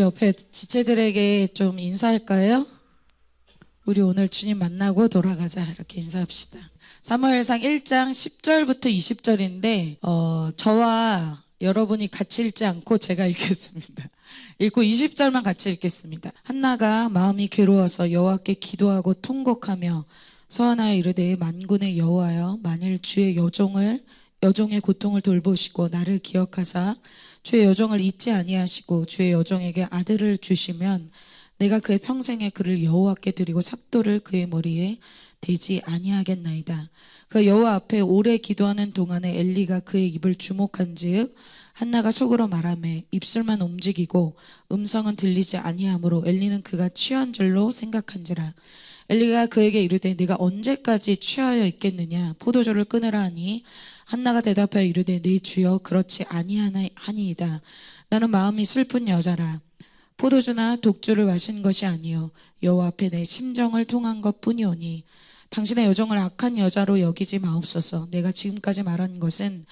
우리 옆에 지체들에게 좀 인사할까요? 우리 오늘 주님 만나고 돌아가자 이렇게 인사합시다. 사무엘상 1장 10절부터 20절인데 저와 여러분이 같이 읽지 않고 제가 읽겠습니다. 읽고 20절만 같이 읽겠습니다. 한나가 마음이 괴로워서 여호와께 기도하고 통곡하며 서원하여 이르되 만군의 여호와여 만일 주의 여종의 고통을 돌보시고 나를 기억하사 주의 여종을 잊지 아니하시고 주의 여종에게 아들을 주시면 내가 그의 평생에 그를 여호와께 드리고 삭도를 그의 머리에 대지 아니하겠나이다. 그 여호와 앞에 오래 기도하는 동안에 엘리가 그의 입을 주목한즉 한나가 속으로 말하매 입술만 움직이고 음성은 들리지 아니하므로 엘리는 그가 취한 줄로 생각한지라. 엘리가 그에게 이르되 네가 언제까지 취하여 있겠느냐 포도주를 끊으라 하니 한나가 대답하여 이르되 네 주여 그렇지 아니하니이다. 나는 마음이 슬픈 여자라. 포도주나 독주를 마신 것이 아니요 여호와 앞에 내 심정을 통한 것뿐이오니 당신의 여종을 악한 여자로 여기지 마옵소서. 내가 지금까지 말한 것은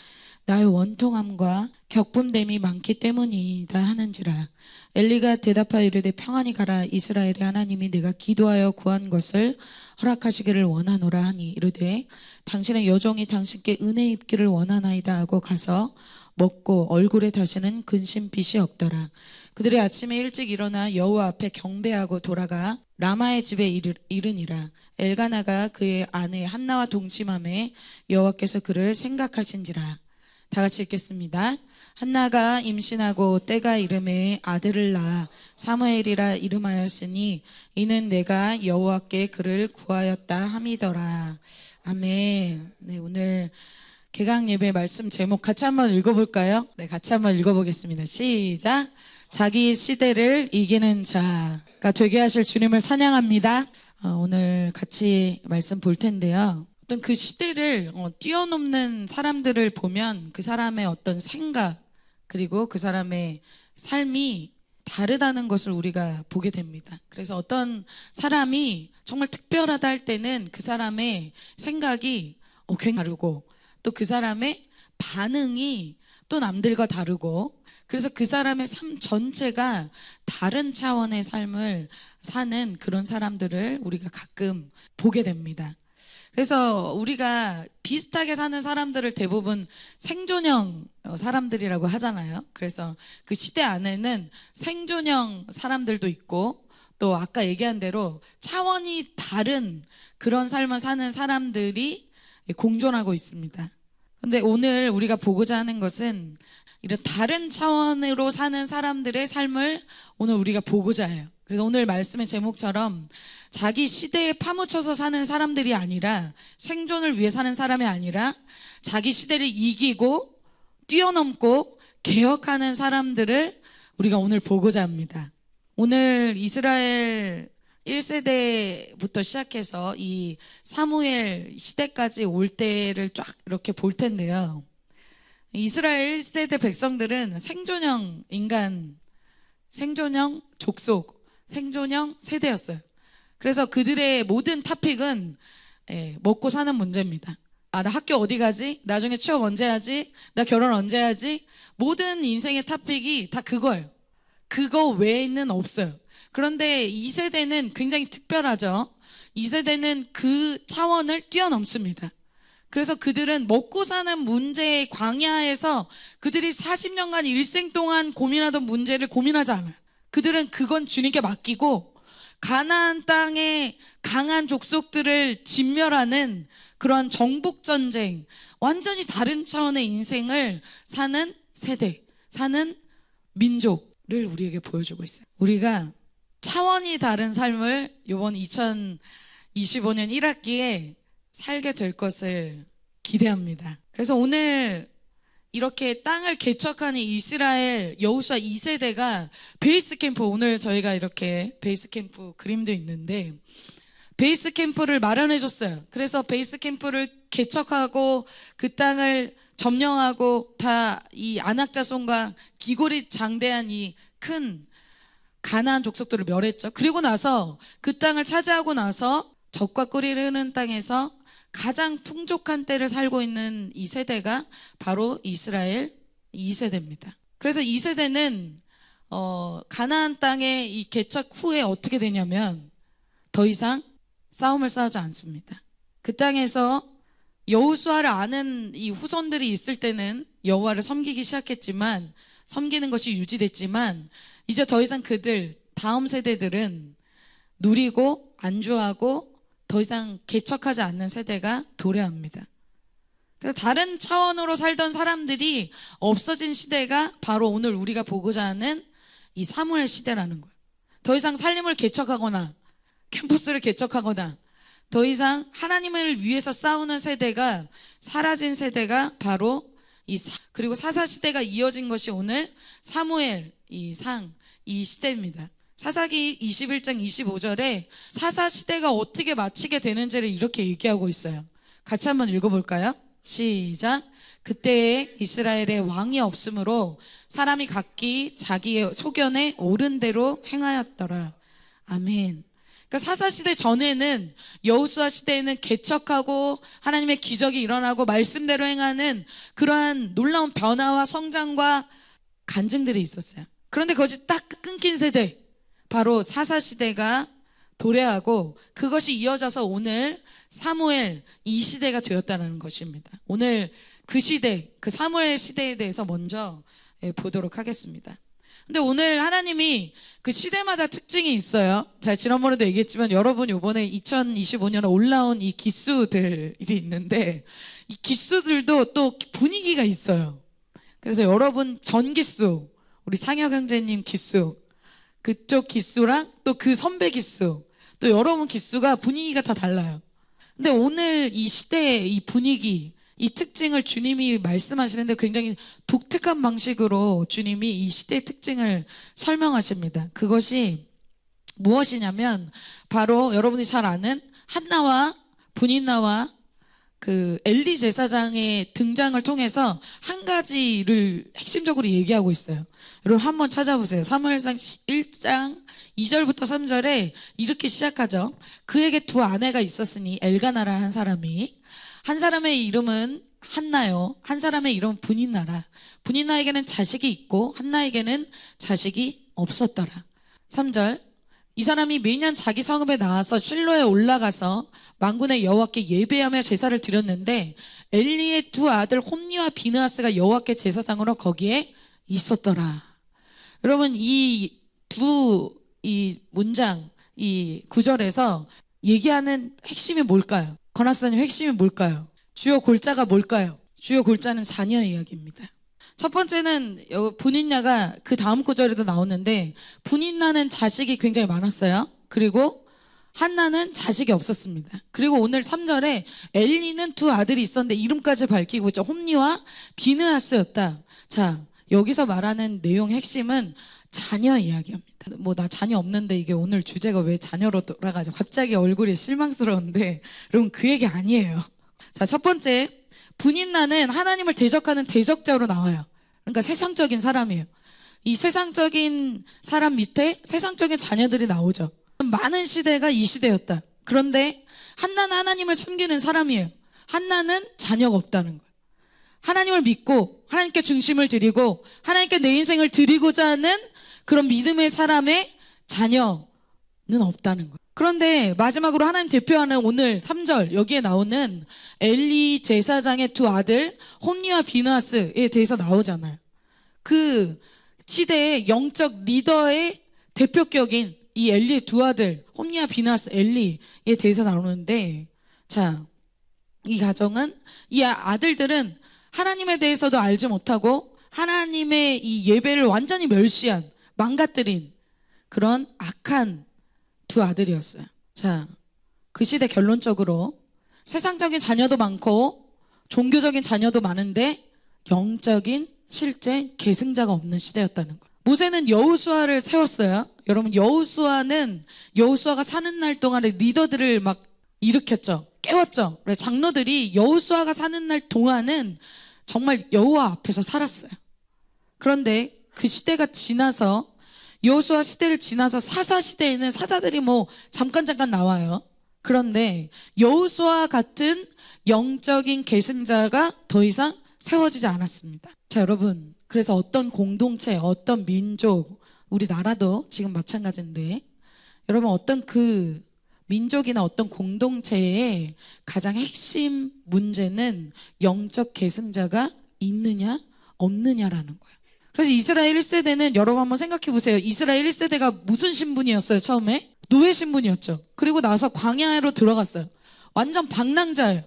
나의 원통함과 격분됨이 많기 때문이다 하는지라. 엘리가 대답하여 이르되 평안히 가라. 이스라엘의 하나님이 내가 기도하여 구한 것을 허락하시기를 원하노라 하니 이르되 당신의 여종이 당신께 은혜 입기를 원하나이다 하고 가서 먹고 얼굴에 다시는 근심빛이 없더라. 그들이 아침에 일찍 일어나 여호와 앞에 경배하고 돌아가 라마의 집에 이르니라. 엘가나가 그의 아내 한나와 동침함에 여호와께서 그를 생각하신지라. 다 같이 읽겠습니다. 한나가 임신하고 때가 이름에 아들을 낳아 사무엘이라 이름하였으니 이는 내가 여호와께 그를 구하였다 함이더라. 아멘. 네, 오늘 개강 예배 말씀 제목 같이 한번 읽어볼까요? 네, 같이 한번 읽어보겠습니다. 시작. 자기 시대를 이기는 자가 되게 하실 주님을 찬양합니다. 오늘 같이 말씀 볼 텐데요. 어떤 그 시대를 뛰어넘는 사람들을 보면 그 사람의 어떤 생각 그리고 그 사람의 삶이 다르다는 것을 우리가 보게 됩니다. 그래서 어떤 사람이 정말 특별하다 할 때는 그 사람의 생각이 굉장히 다르고 또 그 사람의 반응이 또 남들과 다르고 그래서 그 사람의 삶 전체가 다른 차원의 삶을 사는 그런 사람들을 우리가 가끔 보게 됩니다. 그래서 우리가 비슷하게 사는 사람들을 대부분 생존형 사람들이라고 하잖아요. 그래서 그 시대 안에는 생존형 사람들도 있고 또 아까 얘기한 대로 차원이 다른 그런 삶을 사는 사람들이 공존하고 있습니다. 근데 오늘 우리가 보고자 하는 것은 이런 다른 차원으로 사는 사람들의 삶을 오늘 우리가 보고자 해요. 그래서 오늘 말씀의 제목처럼 자기 시대에 파묻혀서 사는 사람들이 아니라 생존을 위해 사는 사람이 아니라 자기 시대를 이기고 뛰어넘고 개혁하는 사람들을 우리가 오늘 보고자 합니다. 오늘 이스라엘 1세대부터 시작해서 이 사무엘 시대까지 올 때를 쫙 이렇게 볼 텐데요. 이스라엘 1세대 백성들은 생존형 인간, 생존형 족속, 생존형 세대였어요. 그래서 그들의 모든 토픽은 먹고 사는 문제입니다. 나 학교 어디 가지? 나중에 취업 언제 하지? 나 결혼 언제 하지? 모든 인생의 토픽이 다 그거예요. 그거 외에는 없어요. 그런데 2세대는 굉장히 특별하죠. 2세대는 그 차원을 뛰어넘습니다. 그래서 그들은 먹고 사는 문제의 광야에서 그들이 40년간 일생 동안 고민하던 문제를 고민하지 않아요. 그들은 그건 주님께 맡기고 가나안 땅의 강한 족속들을 진멸하는 그런 정복전쟁, 완전히 다른 차원의 인생을 사는 세대, 사는 민족을 우리에게 보여주고 있어요. 우리가 차원이 다른 삶을 이번 2025년 1학기에 살게 될 것을 기대합니다. 그래서 오늘 이렇게 땅을 개척하는 이스라엘 여호수아 2세대가 베이스 캠프, 오늘 저희가 이렇게 베이스 캠프 그림도 있는데 베이스 캠프를 마련해 줬어요. 그래서 베이스 캠프를 개척하고 그 땅을 점령하고 다 이 안악자손과 기골이 장대한 이 큰 가나안 족속들을 멸했죠. 그리고 나서 그 땅을 차지하고 나서 젖과 꿀이 흐르는 땅에서 가장 풍족한 때를 살고 있는 이 세대가 바로 이스라엘 2세대입니다. 그래서 이 세대는 가나안 땅에 이 개척 후에 어떻게 되냐면 더 이상 싸움을 싸우지 않습니다. 그 땅에서 여호수아를 아는 이 후손들이 있을 때는 여호와를 섬기기 시작했지만, 섬기는 것이 유지됐지만, 이제 더 이상 그들 다음 세대들은 누리고 안주하고 더 이상 개척하지 않는 세대가 도래합니다. 그래서 다른 차원으로 살던 사람들이 없어진 시대가 바로 오늘 우리가 보고자 하는 이 사무엘 시대라는 거예요. 더 이상 살림을 개척하거나 캠퍼스를 개척하거나 더 이상 하나님을 위해서 싸우는 세대가 사라진 세대가 바로 그리고 사사 시대가 이어진 것이 오늘 사무엘 이 시대입니다. 사사기 21장 25절에 사사 시대가 어떻게 마치게 되는지를 이렇게 얘기하고 있어요. 같이 한번 읽어볼까요? 시작. 그때에 이스라엘에 왕이 없으므로 사람이 각기 자기의 소견에 옳은 대로 행하였더라. 아멘. 그러니까 사사시대 전에는, 여호수아 시대에는 개척하고 하나님의 기적이 일어나고 말씀대로 행하는 그러한 놀라운 변화와 성장과 간증들이 있었어요. 그런데 그것이 딱 끊긴 세대, 바로 사사시대가 도래하고 그것이 이어져서 오늘 사무엘 이 시대가 되었다는 것입니다. 오늘 그 시대, 그 사무엘 시대에 대해서 먼저 보도록 하겠습니다. 근데 오늘 하나님이 그 시대마다 특징이 있어요. 자, 지난번에도 얘기했지만 여러분 요번에 2025년에 올라온 이 기수들이 있는데 이 기수들도 또 분위기가 있어요. 그래서 여러분 전 기수, 우리 상혁 형제님 기수, 그쪽 기수랑 또 그 선배 기수, 또 여러분 기수가 분위기가 다 달라요. 근데 오늘 이 시대의 이 분위기, 이 특징을 주님이 말씀하시는데 굉장히 독특한 방식으로 주님이 이 시대의 특징을 설명하십니다. 그것이 무엇이냐면 바로 여러분이 잘 아는 한나와 분인나와 그 엘리 제사장의 등장을 통해서 한 가지를 핵심적으로 얘기하고 있어요. 여러분 한번 찾아보세요. 사무엘상 1장 2절부터 3절에 이렇게 시작하죠. 그에게 두 아내가 있었으니 엘가나라는 한 사람이, 한 사람의 이름은 한나요, 한 사람의 이름은 분인나라. 분인나에게는 자식이 있고 한나에게는 자식이 없었더라. 3절. 이 사람이 매년 자기 성읍에 나와서 실로에 올라가서 만군의 여호와께 예배하며 제사를 드렸는데 엘리의 두 아들 홈니와 비느하스가 여호와께 제사장으로 거기에 있었더라. 여러분 이 문장, 이 구절에서 얘기하는 핵심이 뭘까요? 권학사님 핵심이 뭘까요? 주요 골자가 뭘까요? 주요 골자는 자녀 이야기입니다. 첫 번째는 분인나가 그 다음 구절에도 나오는데 분인나는 자식이 굉장히 많았어요. 그리고 한나는 자식이 없었습니다. 그리고 오늘 3절에 엘리는 두 아들이 있었는데 이름까지 밝히고 있죠. 홈니와 비느하스였다. 자, 여기서 말하는 내용의 핵심은 자녀 이야기입니다. 뭐 나 자녀 없는데 이게 오늘 주제가 왜 자녀로 돌아가죠? 갑자기 얼굴이 실망스러운데 여러분 그 얘기 아니에요. 자, 첫 번째, 분인나는 하나님을 대적하는 대적자로 나와요. 그러니까 세상적인 사람이에요. 이 세상적인 사람 밑에 세상적인 자녀들이 나오죠. 많은 시대가 이 시대였다. 그런데 한나는 하나님을 섬기는 사람이에요. 한나는 자녀가 없다는 거예요. 하나님을 믿고 하나님께 중심을 드리고 하나님께 내 인생을 드리고자 하는 그런 믿음의 사람의 자녀는 없다는 거예요. 그런데 마지막으로 하나님 대표하는 오늘 3절 여기에 나오는 엘리 제사장의 두 아들 홈니와 비느하스에 대해서 나오잖아요. 그 시대의 영적 리더의 대표격인 이 엘리의 두 아들 홈니와 비느하스, 엘리에 대해서 나오는데, 자, 이 가정은, 이 아들들은 하나님에 대해서도 알지 못하고 하나님의 이 예배를 완전히 멸시한, 망가뜨린 그런 악한 두 아들이었어요. 자, 그 시대 결론적으로 세상적인 자녀도 많고 종교적인 자녀도 많은데 영적인 실제 계승자가 없는 시대였다는 거예요. 모세는 여호수아를 세웠어요. 여러분 여호수아가 사는 날 동안에 리더들을 막 일으켰죠. 깨웠죠. 장로들이 여호수아가 사는 날 동안은 정말 여호와 앞에서 살았어요. 그런데 그 시대가 지나서 여호수아 시대를 지나서 사사 시대에는 사사들이 뭐 잠깐 나와요. 그런데 여호수아 같은 영적인 계승자가 더 이상 세워지지 않았습니다. 자, 여러분, 그래서 어떤 공동체, 어떤 민족, 우리나라도 지금 마찬가지인데, 여러분 어떤 그 민족이나 어떤 공동체의 가장 핵심 문제는 영적 계승자가 있느냐 없느냐라는 거예요. 그래서 이스라엘 1세대는 여러분 한번 생각해 보세요. 이스라엘 1세대가 무슨 신분이었어요? 처음에 노예 신분이었죠. 그리고 나서 광야로 들어갔어요. 완전 방랑자예요.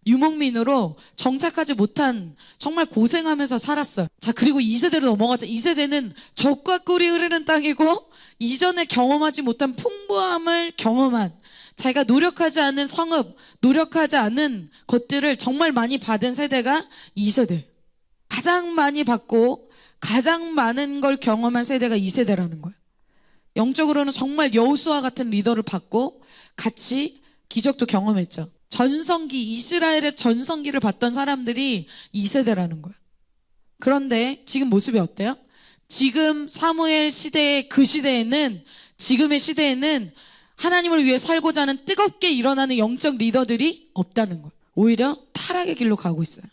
유목민으로 정착하지 못한, 정말 고생하면서 살았어요. 자, 그리고 2세대로 넘어가자. 2세대는 젖과 꿀이 흐르는 땅이고 이전에 경험하지 못한 풍부함을 경험한, 자기가 노력하지 않은 성읍, 노력하지 않은 것들을 정말 많이 받은 세대가 2세대. 가장 많이 받고 가장 많은 걸 경험한 세대가 2세대라는 거예요. 영적으로는 정말 여호수아 같은 리더를 받고 같이 기적도 경험했죠. 전성기, 이스라엘의 전성기를 봤던 사람들이 2세대라는 거예요. 그런데 지금 모습이 어때요? 지금 사무엘 시대의 그 시대에는, 지금의 시대에는 하나님을 위해 살고자 하는 뜨겁게 일어나는 영적 리더들이 없다는 거예요. 오히려 타락의 길로 가고 있어요.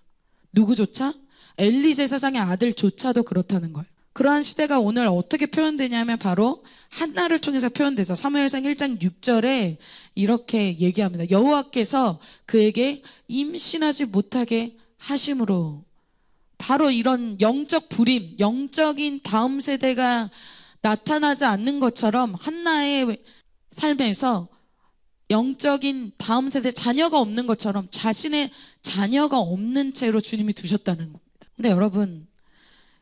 누구조차? 엘리 제사장의 아들조차도 그렇다는 거예요. 그러한 시대가 오늘 어떻게 표현되냐면 바로 한나를 통해서 표현되죠. 사무엘상 1장 6절에 이렇게 얘기합니다. 여호와께서 그에게 임신하지 못하게 하심으로. 바로 이런 영적 불임, 영적인 다음 세대가 나타나지 않는 것처럼 한나의 삶에서 영적인 다음 세대 자녀가 없는 것처럼 자신의 자녀가 없는 채로 주님이 두셨다는 겁니다. 근데 여러분,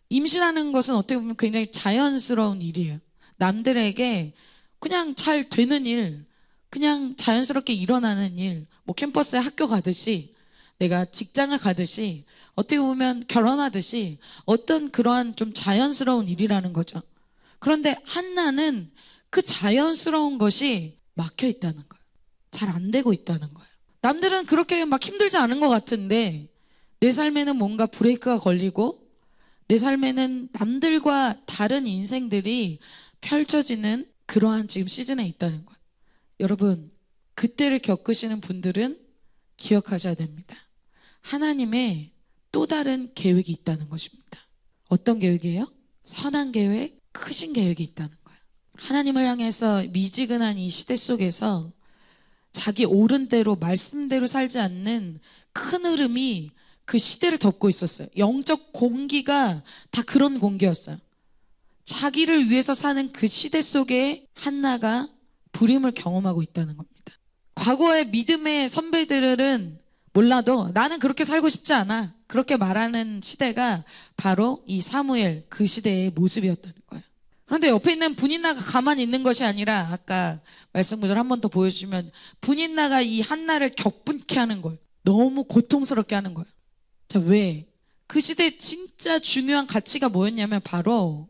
임신하는 것은 어떻게 보면 굉장히 자연스러운 일이에요. 남들에게 그냥 잘 되는 일, 그냥 자연스럽게 일어나는 일, 뭐 캠퍼스에 학교 가듯이, 내가 직장을 가듯이, 어떻게 보면 결혼하듯이 어떤 그러한 좀 자연스러운 일이라는 거죠. 그런데 한나는 그 자연스러운 것이 막혀 있다는 거예요. 잘 안 되고 있다는 거예요. 남들은 그렇게 막 힘들지 않은 것 같은데 내 삶에는 뭔가 브레이크가 걸리고 내 삶에는 남들과 다른 인생들이 펼쳐지는 그러한 지금 시즌에 있다는 거예요. 여러분, 그때를 겪으시는 분들은 기억하셔야 됩니다. 하나님의 또 다른 계획이 있다는 것입니다. 어떤 계획이에요? 선한 계획, 크신 계획이 있다는 거예요. 하나님을 향해서 미지근한 이 시대 속에서 자기 옳은 대로, 말씀대로 살지 않는 큰 흐름이 그 시대를 덮고 있었어요. 영적 공기가 다 그런 공기였어요. 자기를 위해서 사는 그 시대 속에 한나가 불임을 경험하고 있다는 겁니다. 과거의 믿음의 선배들은 몰라도 나는 그렇게 살고 싶지 않아, 그렇게 말하는 시대가 바로 이 사무엘 그 시대의 모습이었다는 거예요. 그런데 옆에 있는 분인나가 가만히 있는 것이 아니라, 아까 말씀 구절 한 번 더 보여주시면 분인나가 이 한나를 격분케 하는 거예요. 너무 고통스럽게 하는 거예요. 자, 왜? 그 시대에 진짜 중요한 가치가 뭐였냐면 바로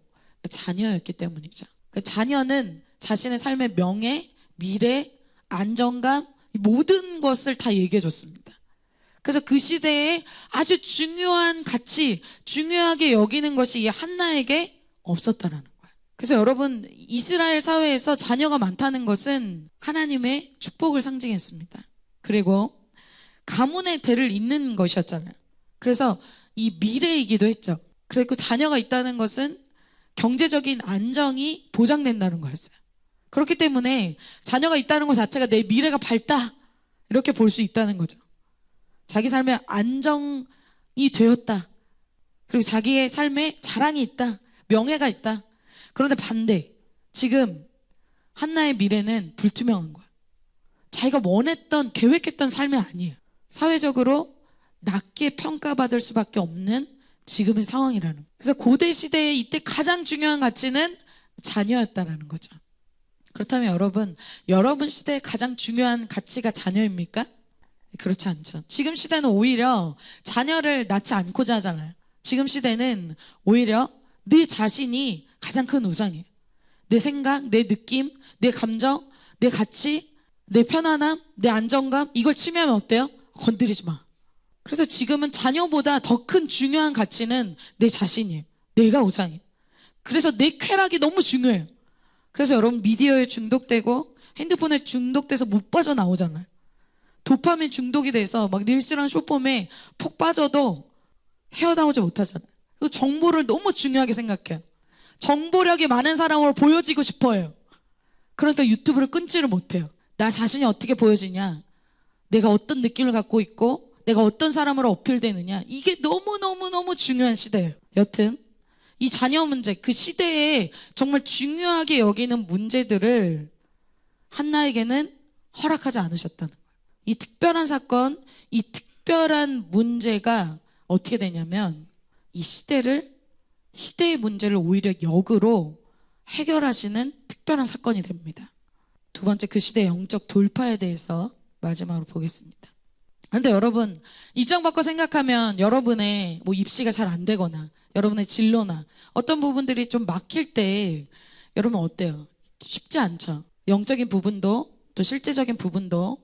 자녀였기 때문이죠. 그 자녀는 자신의 삶의 명예, 미래, 안정감, 모든 것을 다 얘기해 줬습니다. 그래서 그 시대에 아주 중요한 가치, 중요하게 여기는 것이 이 한나에게 없었다라는 거예요. 그래서 여러분, 이스라엘 사회에서 자녀가 많다는 것은 하나님의 축복을 상징했습니다. 그리고 가문의 대를 잇는 것이었잖아요. 그래서 이 미래이기도 했죠. 그리고 자녀가 있다는 것은 경제적인 안정이 보장된다는 거였어요. 그렇기 때문에 자녀가 있다는 것 자체가 내 미래가 밝다, 이렇게 볼 수 있다는 거죠. 자기 삶에 안정이 되었다. 그리고 자기의 삶에 자랑이 있다. 명예가 있다. 그런데 반대, 지금 한나의 미래는 불투명한 거예요. 자기가 원했던, 계획했던 삶이 아니에요. 사회적으로 낮게 평가받을 수밖에 없는 지금의 상황이라는 거예요. 그래서 고대 시대에 이때 가장 중요한 가치는 자녀였다는 거죠. 그렇다면 여러분 시대에 가장 중요한 가치가 자녀입니까? 그렇지 않죠. 지금 시대는 오히려 자녀를 낳지 않고자 하잖아요. 지금 시대는 오히려 내 자신이 가장 큰 우상이에요. 내 생각, 내 느낌, 내 감정, 내 가치, 내 편안함, 내 안정감, 이걸 침해하면 어때요? 건드리지 마. 그래서 지금은 자녀보다 더 큰 중요한 가치는 내 자신이에요. 내가 우상이에요. 그래서 내 쾌락이 너무 중요해요. 그래서 여러분, 미디어에 중독되고 핸드폰에 중독돼서 못 빠져나오잖아요. 도파민 중독이 돼서 막 릴스랑 숏폼에 푹 빠져도 헤어나오지 못하잖아요. 그리고 정보를 너무 중요하게 생각해요. 정보력이 많은 사람으로 보여지고 싶어요. 그러니까 유튜브를 끊지를 못해요. 나 자신이 어떻게 보여지냐, 내가 어떤 느낌을 갖고 있고 내가 어떤 사람으로 어필되느냐, 이게 너무너무너무 중요한 시대예요. 여튼 이 자녀 문제, 그 시대에 정말 중요하게 여기는 문제들을 한나에게는 허락하지 않으셨다는 거예요. 이 특별한 사건, 이 특별한 문제가 어떻게 되냐면 이 시대의 문제를 오히려 역으로 해결하시는 특별한 사건이 됩니다. 두 번째, 그 시대의 영적 돌파에 대해서 마지막으로 보겠습니다. 그런데 여러분, 입장 바꿔 생각하면 여러분의 뭐 입시가 잘 안 되거나 여러분의 진로나 어떤 부분들이 좀 막힐 때 여러분 어때요? 쉽지 않죠. 영적인 부분도 또 실제적인 부분도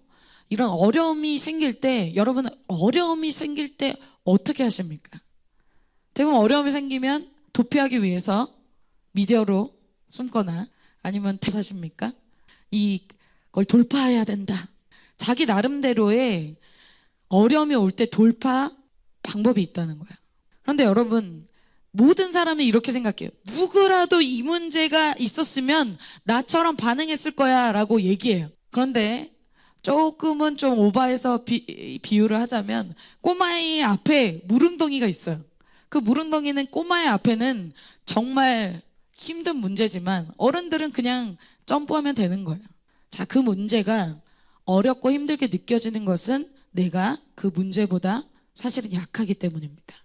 이런 어려움이 생길 때, 여러분은 어려움이 생길 때 어떻게 하십니까? 대부분 어려움이 생기면 도피하기 위해서 미디어로 숨거나 아니면 대사십니까? 이걸 돌파해야 된다. 자기 나름대로의 어려움이 올 때 돌파 방법이 있다는 거야. 그런데 여러분, 모든 사람이 이렇게 생각해요. 누구라도 이 문제가 있었으면 나처럼 반응했을 거야 라고 얘기해요. 그런데 조금은 좀 오버해서 비유를 하자면 꼬마의 앞에 무릉덩이가 있어요. 그 무릉덩이는 꼬마의 앞에는 정말 힘든 문제지만 어른들은 그냥 점프하면 되는 거예요. 자, 그 문제가 어렵고 힘들게 느껴지는 것은 내가 그 문제보다 사실은 약하기 때문입니다.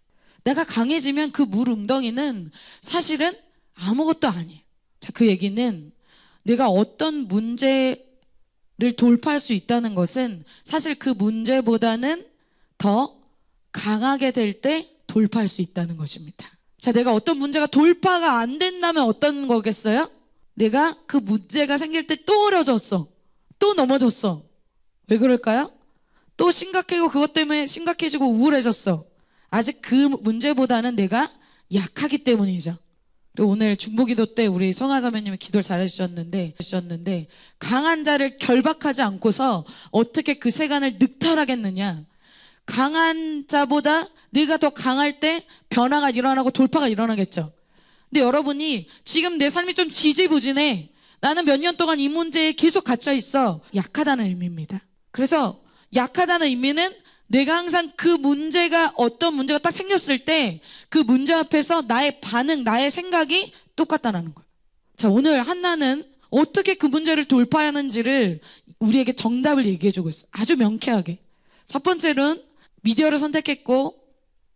내가 강해지면 그 무릉덩이는 사실은 아무것도 아니에요. 자, 그 얘기는 내가 어떤 문제를 돌파할 수 있다는 것은 사실 그 문제보다는 더 강하게 될 때 돌파할 수 있다는 것입니다. 자, 내가 어떤 문제가 돌파가 안 된다면 어떤 거겠어요? 내가 그 문제가 생길 때 또 어려졌어. 또 넘어졌어. 왜 그럴까요? 또 심각해지고 그것 때문에 심각해지고 우울해졌어. 아직 그 문제보다는 내가 약하기 때문이죠. 그리고 오늘 중보기도 때 우리 송하사모님이 기도를 잘해주셨는데 강한 자를 결박하지 않고서 어떻게 그 세간을 늑탈하겠느냐. 강한 자보다 내가 더 강할 때 변화가 일어나고 돌파가 일어나겠죠. 근데 여러분이 지금 내 삶이 좀 지지부진해. 나는 몇 년 동안 이 문제에 계속 갇혀 있어. 약하다는 의미입니다. 그래서 약하다는 의미는 내가 항상 그 문제가 어떤 문제가 딱 생겼을 때 그 문제 앞에서 나의 반응, 나의 생각이 똑같다는 거예요. 자, 오늘 한나는 어떻게 그 문제를 돌파하는지를 우리에게 정답을 얘기해주고 있어요. 아주 명쾌하게. 첫 번째는 미디어를 선택했고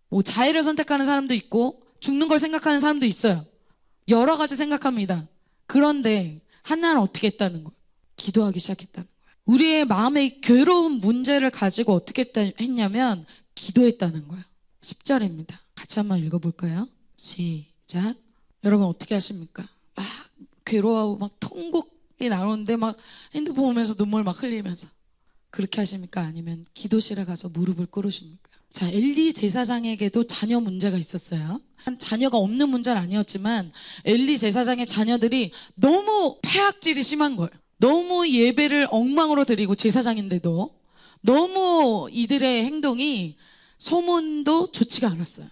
뭐 자해를 선택하는 사람도 있고 죽는 걸 생각하는 사람도 있어요. 여러 가지 생각합니다. 그런데 한나는 어떻게 했다는 거예요? 기도하기 시작했다는 거예요. 우리의 마음의 괴로운 문제를 가지고 어떻게 했냐면 기도했다는 거예요. 10절입니다. 같이 한번 읽어볼까요? 시작. 여러분 어떻게 하십니까? 막 괴로워하고 막 통곡이 나오는데 막 핸드폰 보면서 눈물 막 흘리면서 그렇게 하십니까? 아니면 기도실에 가서 무릎을 꿇으십니까? 자, 엘리 제사장에게도 자녀 문제가 있었어요. 자녀가 없는 문제는 아니었지만 엘리 제사장의 자녀들이 너무 폐악질이 심한 거예요. 너무 예배를 엉망으로 드리고 제사장인데도 너무 이들의 행동이 소문도 좋지가 않았어요.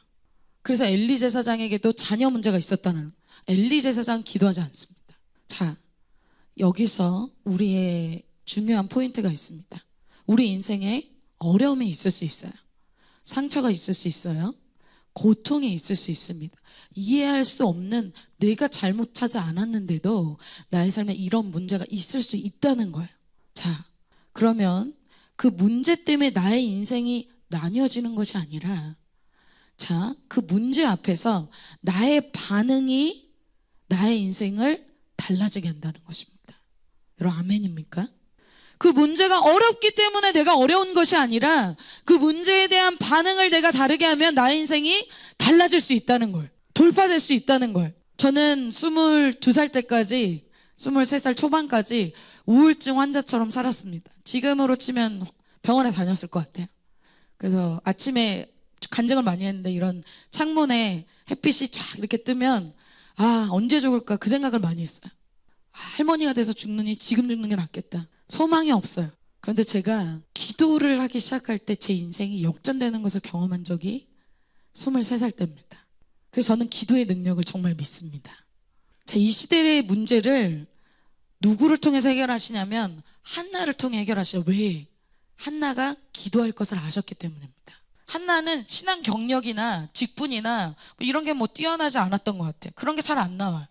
그래서 엘리 제사장에게도 자녀 문제가 있었다는, 엘리 제사장 기도하지 않습니다. 자, 여기서 우리의 중요한 포인트가 있습니다. 우리 인생에 어려움이 있을 수 있어요. 상처가 있을 수 있어요. 고통이 있을 수 있습니다. 이해할 수 없는, 내가 잘못하지 않았는데도 나의 삶에 이런 문제가 있을 수 있다는 거예요. 자, 그러면 그 문제 때문에 나의 인생이 나뉘어지는 것이 아니라, 자, 그 문제 앞에서 나의 반응이 나의 인생을 달라지게 한다는 것입니다. 여러분 아멘입니까? 그 문제가 어렵기 때문에 내가 어려운 것이 아니라 그 문제에 대한 반응을 내가 다르게 하면 나의 인생이 달라질 수 있다는 거예요. 돌파될 수 있다는 거예요. 저는 22살 때까지 23살 초반까지 우울증 환자처럼 살았습니다. 지금으로 치면 병원에 다녔을 것 같아요. 그래서 아침에 간증을 많이 했는데 이런 창문에 햇빛이 쫙 이렇게 뜨면 아, 언제 죽을까 그 생각을 많이 했어요. 아, 할머니가 돼서 죽느니 지금 죽는 게 낫겠다. 소망이 없어요. 그런데 제가 기도를 하기 시작할 때 제 인생이 역전되는 것을 경험한 적이 23살 때입니다. 그래서 저는 기도의 능력을 정말 믿습니다. 자, 이 시대의 문제를 누구를 통해서 해결하시냐면 한나를 통해 해결하시죠. 왜? 한나가 기도할 것을 아셨기 때문입니다. 한나는 신앙 경력이나 직분이나 뭐 이런 게 뭐 뛰어나지 않았던 것 같아요. 그런 게 잘 안 나와요.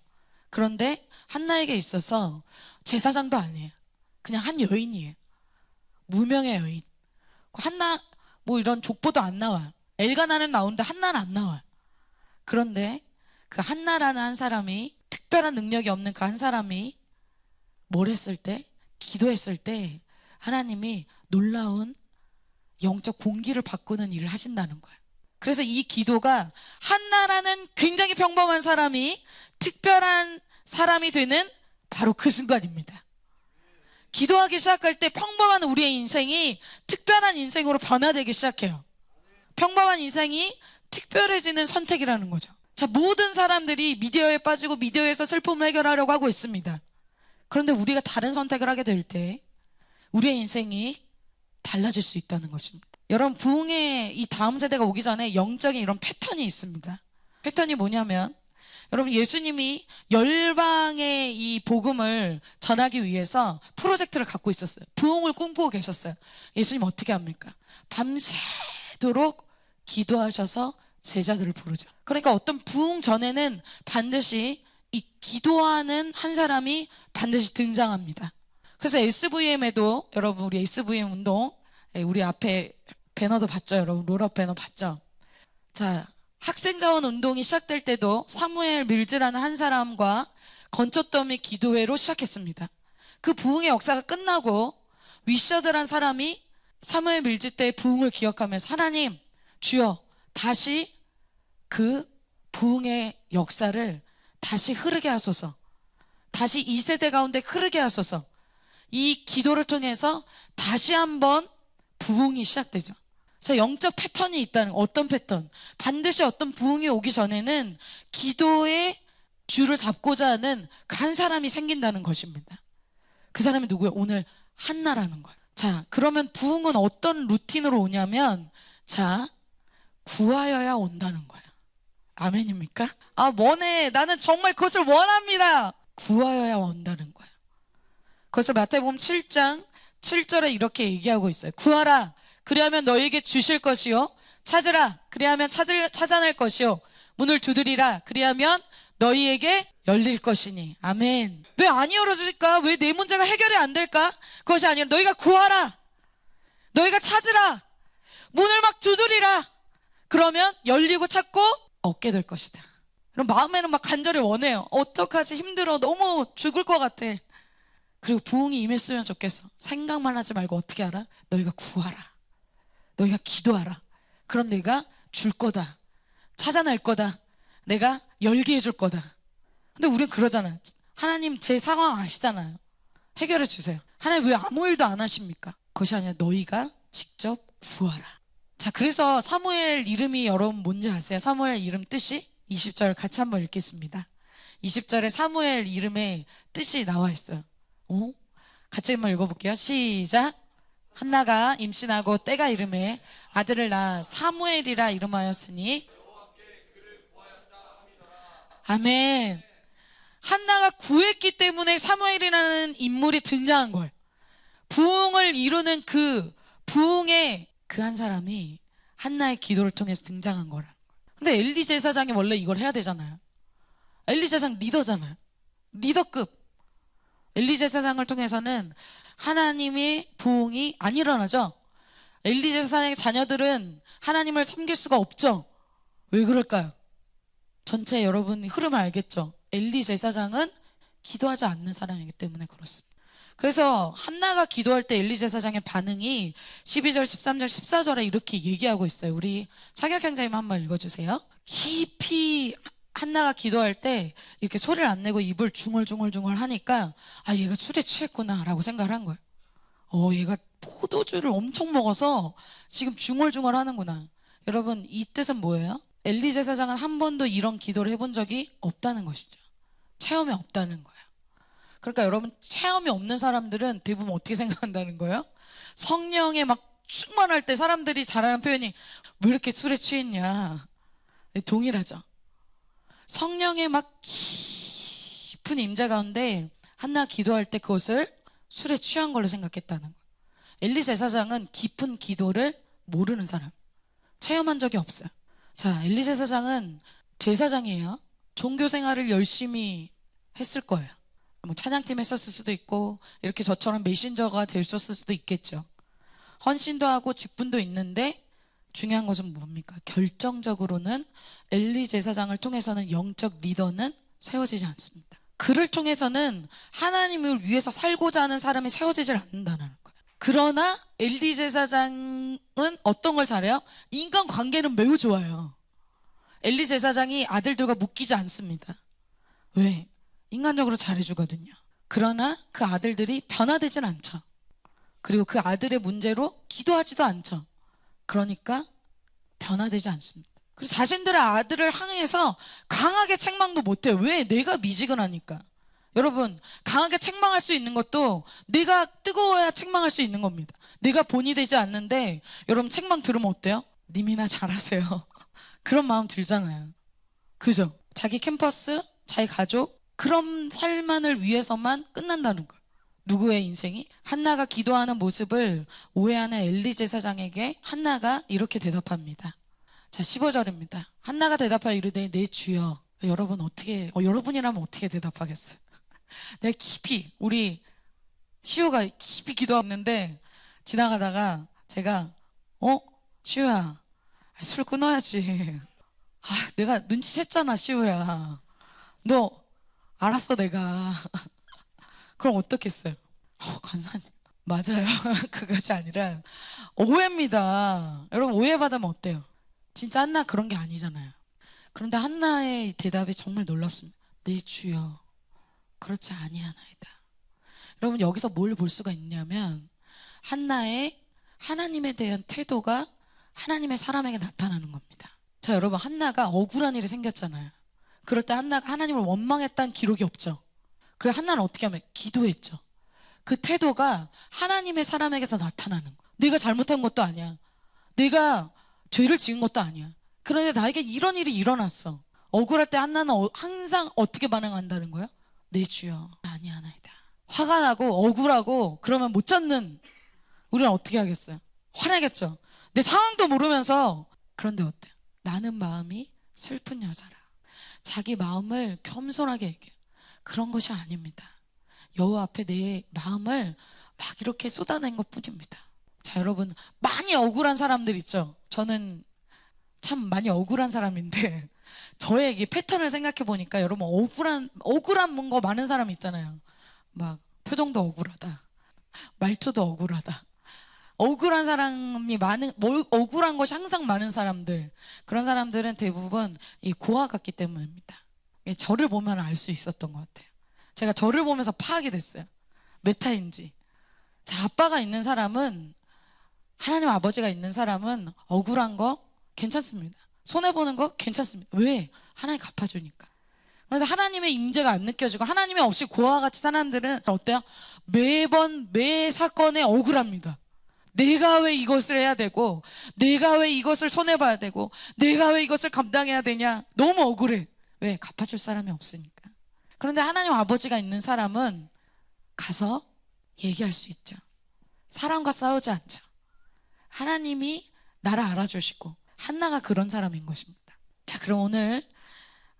그런데 한나에게 있어서 제사장도 아니에요. 그냥 한 여인이에요. 무명의 여인. 한나 뭐 이런 족보도 안 나와요. 엘가나는 나오는데 한나는 안 나와요. 그런데 그 한나라는 한 사람이, 특별한 능력이 없는 그 한 사람이 뭘 했을 때, 기도했을 때 하나님이 놀라운 영적 공기를 바꾸는 일을 하신다는 거예요. 그래서 이 기도가 한나라는 굉장히 평범한 사람이 특별한 사람이 되는 바로 그 순간입니다. 기도하기 시작할 때 평범한 우리의 인생이 특별한 인생으로 변화되기 시작해요. 평범한 인생이 특별해지는 선택이라는 거죠. 자, 모든 사람들이 미디어에 빠지고 미디어에서 슬픔을 해결하려고 하고 있습니다. 그런데 우리가 다른 선택을 하게 될 때 우리의 인생이 달라질 수 있다는 것입니다. 여러분, 부흥의 이 다음 세대가 오기 전에 영적인 이런 패턴이 있습니다. 패턴이 뭐냐면, 여러분, 예수님이 열방의 이 복음을 전하기 위해서 프로젝트를 갖고 있었어요. 부흥을 꿈꾸고 계셨어요. 예수님 어떻게 합니까? 밤새도록 기도하셔서 제자들을 부르죠. 그러니까 어떤 부흥 전에는 반드시 이 기도하는 한 사람이 반드시 등장합니다. 그래서 SVM에도, 여러분, 우리 SVM 운동, 우리 앞에 배너도 봤죠? 여러분, 롤업 배너 봤죠? 자, 학생자원 운동이 시작될 때도 사무엘 밀즈라는 한 사람과 건초더미 기도회로 시작했습니다. 그 부흥의 역사가 끝나고 위셔드란 사람이 사무엘 밀즈 때의 부흥을 기억하면서, 하나님, 주여, 다시 그 부흥의 역사를 다시 흐르게 하소서, 다시 이 세대 가운데 흐르게 하소서. 이 기도를 통해서 다시 한번 부흥이 시작되죠. 자, 영적 패턴이 있다는, 어떤 패턴? 반드시 어떤 부흥이 오기 전에는 기도의 줄을 잡고자 하는 그 한 사람이 생긴다는 것입니다. 그 사람이 누구예요? 오늘 한나라는 거예요. 자, 그러면 부흥은 어떤 루틴으로 오냐면, 자, 구하여야 온다는 거예요. 아멘입니까? 아, 뭐네. 나는 정말 그것을 원합니다. 구하여야 온다는 거예요. 그것을 마태복음 7장 7절에 이렇게 얘기하고 있어요. 구하라, 그리하면 너희에게 주실 것이요, 찾으라, 그리하면 찾아낼 것이요, 문을 두드리라, 그리하면 너희에게 열릴 것이니. 아멘. 왜 안 열어줄까? 왜 내 문제가 해결이 안 될까? 그것이 아니라 너희가 구하라, 너희가 찾으라, 문을 막 두드리라. 그러면 열리고 찾고 얻게 될 것이다. 그럼 마음에는 막 간절히 원해요. 어떡하지, 힘들어, 너무 죽을 것 같아. 그리고 부흥이 임했으면 좋겠어. 생각만 하지 말고 어떻게 하라? 너희가 구하라, 너희가 기도하라. 그럼 내가 줄 거다, 찾아낼 거다, 내가 열게 해줄 거다. 근데 우린 그러잖아요. 하나님, 제 상황 아시잖아요. 해결해 주세요. 하나님, 왜 아무 일도 안 하십니까? 그것이 아니라 너희가 직접 구하라. 자, 그래서 사무엘 이름이 여러분 뭔지 아세요? 사무엘 이름 뜻이 20절 같이 한번 읽겠습니다. 20절에 사무엘 이름의 뜻이 나와 있어요. 같이 한번 읽어볼게요. 시작. 한나가 임신하고 때가 이름에 아들을 낳아 사무엘이라 이름하였으니. 아멘. 한나가 구했기 때문에 사무엘이라는 인물이 등장한 거예요. 부흥을 이루는 그 부흥의 그 한 사람이 한나의 기도를 통해서 등장한 거라는 거예요. 근데 엘리 제사장이 원래 이걸 해야 되잖아요. 엘리 제사장 리더잖아요. 리더급. 엘리 제사장을 통해서는 하나님의 부흥이 안 일어나죠. 엘리 제사장의 자녀들은 하나님을 섬길 수가 없죠. 왜 그럴까요? 전체 여러분 흐름을 알겠죠. 엘리 제사장은 기도하지 않는 사람이기 때문에 그렇습니다. 그래서 한나가 기도할 때 엘리 제사장의 반응이 12절, 13절, 14절에 이렇게 얘기하고 있어요. 우리 차격행자님 한번 읽어주세요. 깊이 한나가 기도할 때 이렇게 소리를 안 내고 입을 중얼중얼 하니까, 아, 얘가 술에 취했구나 라고 생각을 한 거예요. 얘가 포도주를 엄청 먹어서 지금 중얼중얼 하는구나. 여러분, 이 뜻은 뭐예요? 엘리 제사장은 한 번도 이런 기도를 해본 적이 없다는 것이죠. 체험이 없다는 거예요. 그러니까 여러분, 체험이 없는 사람들은 대부분 어떻게 생각한다는 거예요? 성령에 막 충만할 때 사람들이 잘하는 표현이 왜 이렇게 술에 취했냐. 동일하죠. 성령에 막 깊은 임재 가운데 한나가 기도할 때 그것을 술에 취한 걸로 생각했다는 거예요. 엘리 제사장은 깊은 기도를 모르는 사람, 체험한 적이 없어요. 자, 엘리 제사장은 제사장이에요. 종교 생활을 열심히 했을 거예요. 뭐 찬양팀에 썼을 수도 있고 이렇게 저처럼 메신저가 될 수 있을 수도 있겠죠. 헌신도 하고 직분도 있는데 중요한 것은 뭡니까? 결정적으로는 엘리 제사장을 통해서는 영적 리더는 세워지지 않습니다. 그를 통해서는 하나님을 위해서 살고자 하는 사람이 세워지질 않는다는 거예요. 그러나 엘리 제사장은 어떤 걸 잘해요? 인간관계는 매우 좋아요. 엘리 제사장이 아들들과 묶이지 않습니다. 왜? 인간적으로 잘해주거든요. 그러나 그 아들들이 변화되진 않죠. 그리고 그 아들의 문제로 기도하지도 않죠. 그러니까 변화되지 않습니다. 그래서 자신들의 아들을 향해서 강하게 책망도 못해요. 왜? 내가 미지근하니까. 여러분, 강하게 책망할 수 있는 것도 내가 뜨거워야 책망할 수 있는 겁니다. 내가 본이 되지 않는데 여러분 책망 들으면 어때요? 님이나 잘하세요. 그런 마음 들잖아요. 그죠? 자기 캠퍼스, 자기 가족, 그런 삶만을 위해서만 끝난다는 거예요. 누구의 인생이? 한나가 기도하는 모습을 오해하는 엘리 제사장에게 한나가 이렇게 대답합니다. 자, 15절입니다. 한나가 대답하여 이르되 내 주여. 여러분 여러분이라면 어떻게 대답하겠어요? 내가 깊이, 우리 시호가 깊이 기도했는데 지나가다가 제가 시호야, 술 끊어야지. 내가 눈치챘잖아, 시호야. 너 알았어, 내가. 그럼 어떻겠어요? 간사님. 맞아요. 그것이 아니라 오해입니다. 여러분, 오해받으면 어때요? 진짜 한나 그런 게 아니잖아요. 그런데 한나의 대답이 정말 놀랍습니다. 내 주여, 그렇지 아니하나이다. 여러분, 여기서 뭘 볼 수가 있냐면 한나의 하나님에 대한 태도가 하나님의 사람에게 나타나는 겁니다. 자, 여러분, 한나가 억울한 일이 생겼잖아요. 그럴 때 한나가 하나님을 원망했다는 기록이 없죠. 그래서 한나는 어떻게 하면 기도했죠. 그 태도가 하나님의 사람에게서 나타나는 거야. 내가 잘못한 것도 아니야. 내가 죄를 지은 것도 아니야. 그런데 나에게 이런 일이 일어났어. 억울할 때 한나는 항상 어떻게 반응한다는 거야? 내 주여, 아니하나이다. 화가 나고 억울하고 그러면 못 찾는 우리는 어떻게 하겠어요? 화나겠죠. 내 상황도 모르면서. 그런데 어때? 나는 마음이 슬픈 여자라. 자기 마음을 겸손하게 얘기해요. 그런 것이 아닙니다. 여호와 앞에 내 마음을 막 이렇게 쏟아낸 것 뿐입니다. 자, 여러분, 많이 억울한 사람들 있죠. 저는 참 많이 억울한 사람인데 저의 패턴을 생각해 보니까 여러분, 억울한 뭔가 많은 사람 있잖아요. 막 표정도 억울하다, 말투도 억울하다, 억울한 사람이 억울한 것이 항상 많은 사람들, 그런 사람들은 대부분 이 고아 같기 때문입니다. 저를 보면 알 수 있었던 것 같아요. 제가 저를 보면서 파악이 됐어요. 메타인지. 자, 아빠가 있는 사람은, 하나님 아버지가 있는 사람은 억울한 거 괜찮습니다. 손해보는 거 괜찮습니다. 왜? 하나님 갚아주니까. 그런데 하나님의 임재가 안 느껴지고 하나님이 없이 고아와 같이 사람들은 어때요? 매번 매 사건에 억울합니다. 내가 왜 이것을 해야 되고, 내가 왜 이것을 손해봐야 되고, 내가 왜 이것을 감당해야 되냐. 너무 억울해. 왜? 갚아줄 사람이 없으니까. 그런데 하나님 아버지가 있는 사람은 가서 얘기할 수 있죠. 사람과 싸우지 않죠. 하나님이 나를 알아주시고, 한나가 그런 사람인 것입니다. 자, 그럼 오늘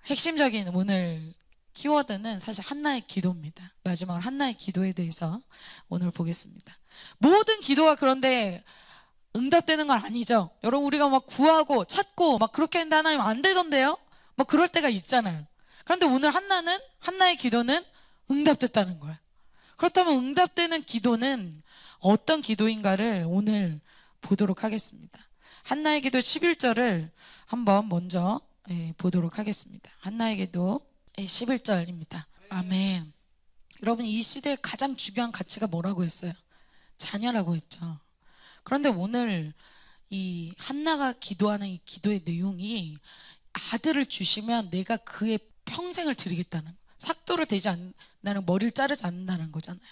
핵심적인 오늘 키워드는 사실 한나의 기도입니다. 마지막으로 한나의 기도에 대해서 오늘 보겠습니다. 모든 기도가 그런데 응답되는 건 아니죠. 여러분, 우리가 막 구하고 찾고 막 그렇게 했는데 하나님 안 되던데요? 뭐 그럴 때가 있잖아요. 그런데 오늘 한나의 기도는 응답됐다는 거예요. 그렇다면 응답되는 기도는 어떤 기도인가를 오늘 보도록 하겠습니다. 한나의 기도 11절을 한번 먼저 보도록 하겠습니다. 한나의 기도 11절입니다. 아멘. 여러분, 이 시대의 가장 중요한 가치가 뭐라고 했어요? 자녀라고 했죠. 그런데 오늘 이 한나가 기도하는 이 기도의 내용이 아들을 주시면 내가 그의 평생을 드리겠다는, 삭도를 대지 않는다는, 머리를 자르지 않는다는 거잖아요.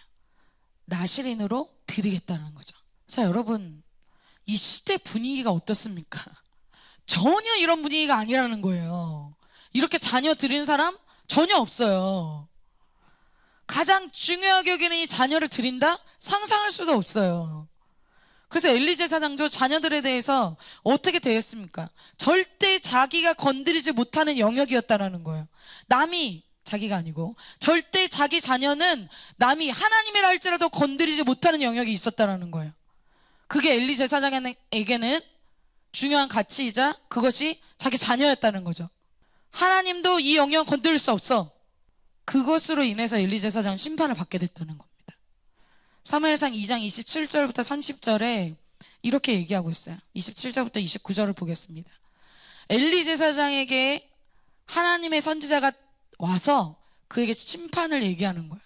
나실인으로 드리겠다는 거죠. 자, 여러분, 이 시대 분위기가 어떻습니까? 전혀 이런 분위기가 아니라는 거예요. 이렇게 자녀 드린 사람 전혀 없어요. 가장 중요하게 여기는 이 자녀를 드린다? 상상할 수도 없어요. 그래서 엘리 제사장도 자녀들에 대해서 어떻게 대했습니까? 절대 자기가 건드리지 못하는 영역이었다라는 거예요. 남이 자기가 아니고 절대 자기 자녀는 남이 하나님이라 할지라도 건드리지 못하는 영역이 있었다라는 거예요. 그게 엘리 제사장에게는 중요한 가치이자 그것이 자기 자녀였다는 거죠. 하나님도 이 영역 건드릴 수 없어. 그것으로 인해서 엘리 제사장은 심판을 받게 됐다는 겁니다. 사무엘상 2장 27절부터 30절에 이렇게 얘기하고 있어요. 27절부터 29절을 보겠습니다. 엘리 제사장에게 하나님의 선지자가 와서 그에게 심판을 얘기하는 거예요.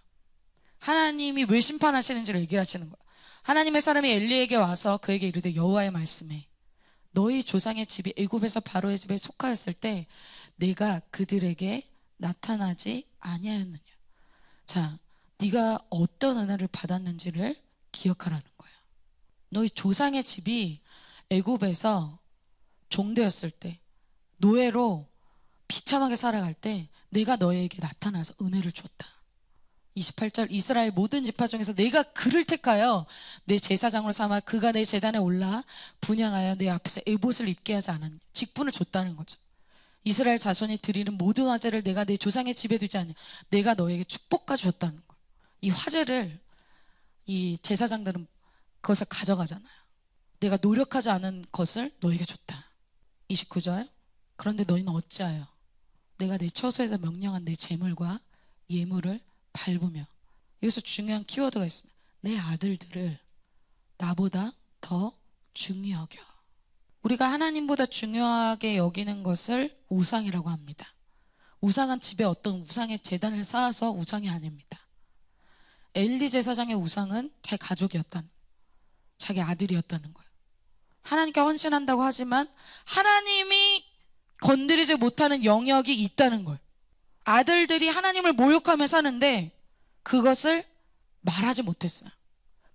하나님이 왜 심판하시는지를 얘기를 하시는 거예요. 하나님의 사람이 엘리에게 와서 그에게 이르되 여호와의 말씀에 너희 조상의 집이 애굽에서 바로의 집에 속하였을 때 내가 그들에게 나타나지 아니하였느냐. 자, 네가 어떤 은혜를 받았는지를 기억하라는 거야. 너희 조상의 집이 애굽에서 종되었을 때, 노예로 비참하게 살아갈 때 내가 너에게 나타나서 은혜를 줬다. 28절 이스라엘 모든 지파 중에서 내가 그를 택하여 내 제사장으로 삼아 그가 내 제단에 올라 분향하여 내 앞에서 에봇을 입게 하지 않았냐. 직분을 줬다는 거죠. 이스라엘 자손이 드리는 모든 화제를 내가 내 조상의 집에 두지 않냐. 내가 너에게 축복까지 줬다는 거예요. 이 화제를 이 제사장들은 그것을 가져가잖아요. 내가 노력하지 않은 것을 너에게 줬다. 29절 그런데 너희는 어찌하여 내가 내 처소에서 명령한 내 재물과 예물을 밟으며, 여기서 중요한 키워드가 있습니다. 내 아들들을 나보다 더 중히 여겨. 우리가 하나님보다 중요하게 여기는 것을 우상이라고 합니다. 우상은 집에 어떤 우상의 제단을 쌓아서 우상이 아닙니다. 엘리 제사장의 우상은 자기 가족이었다는, 자기 아들이었다는 거예요. 하나님께 헌신한다고 하지만 하나님이 건드리지 못하는 영역이 있다는 거예요. 아들들이 하나님을 모욕하며 사는데 그것을 말하지 못했어요.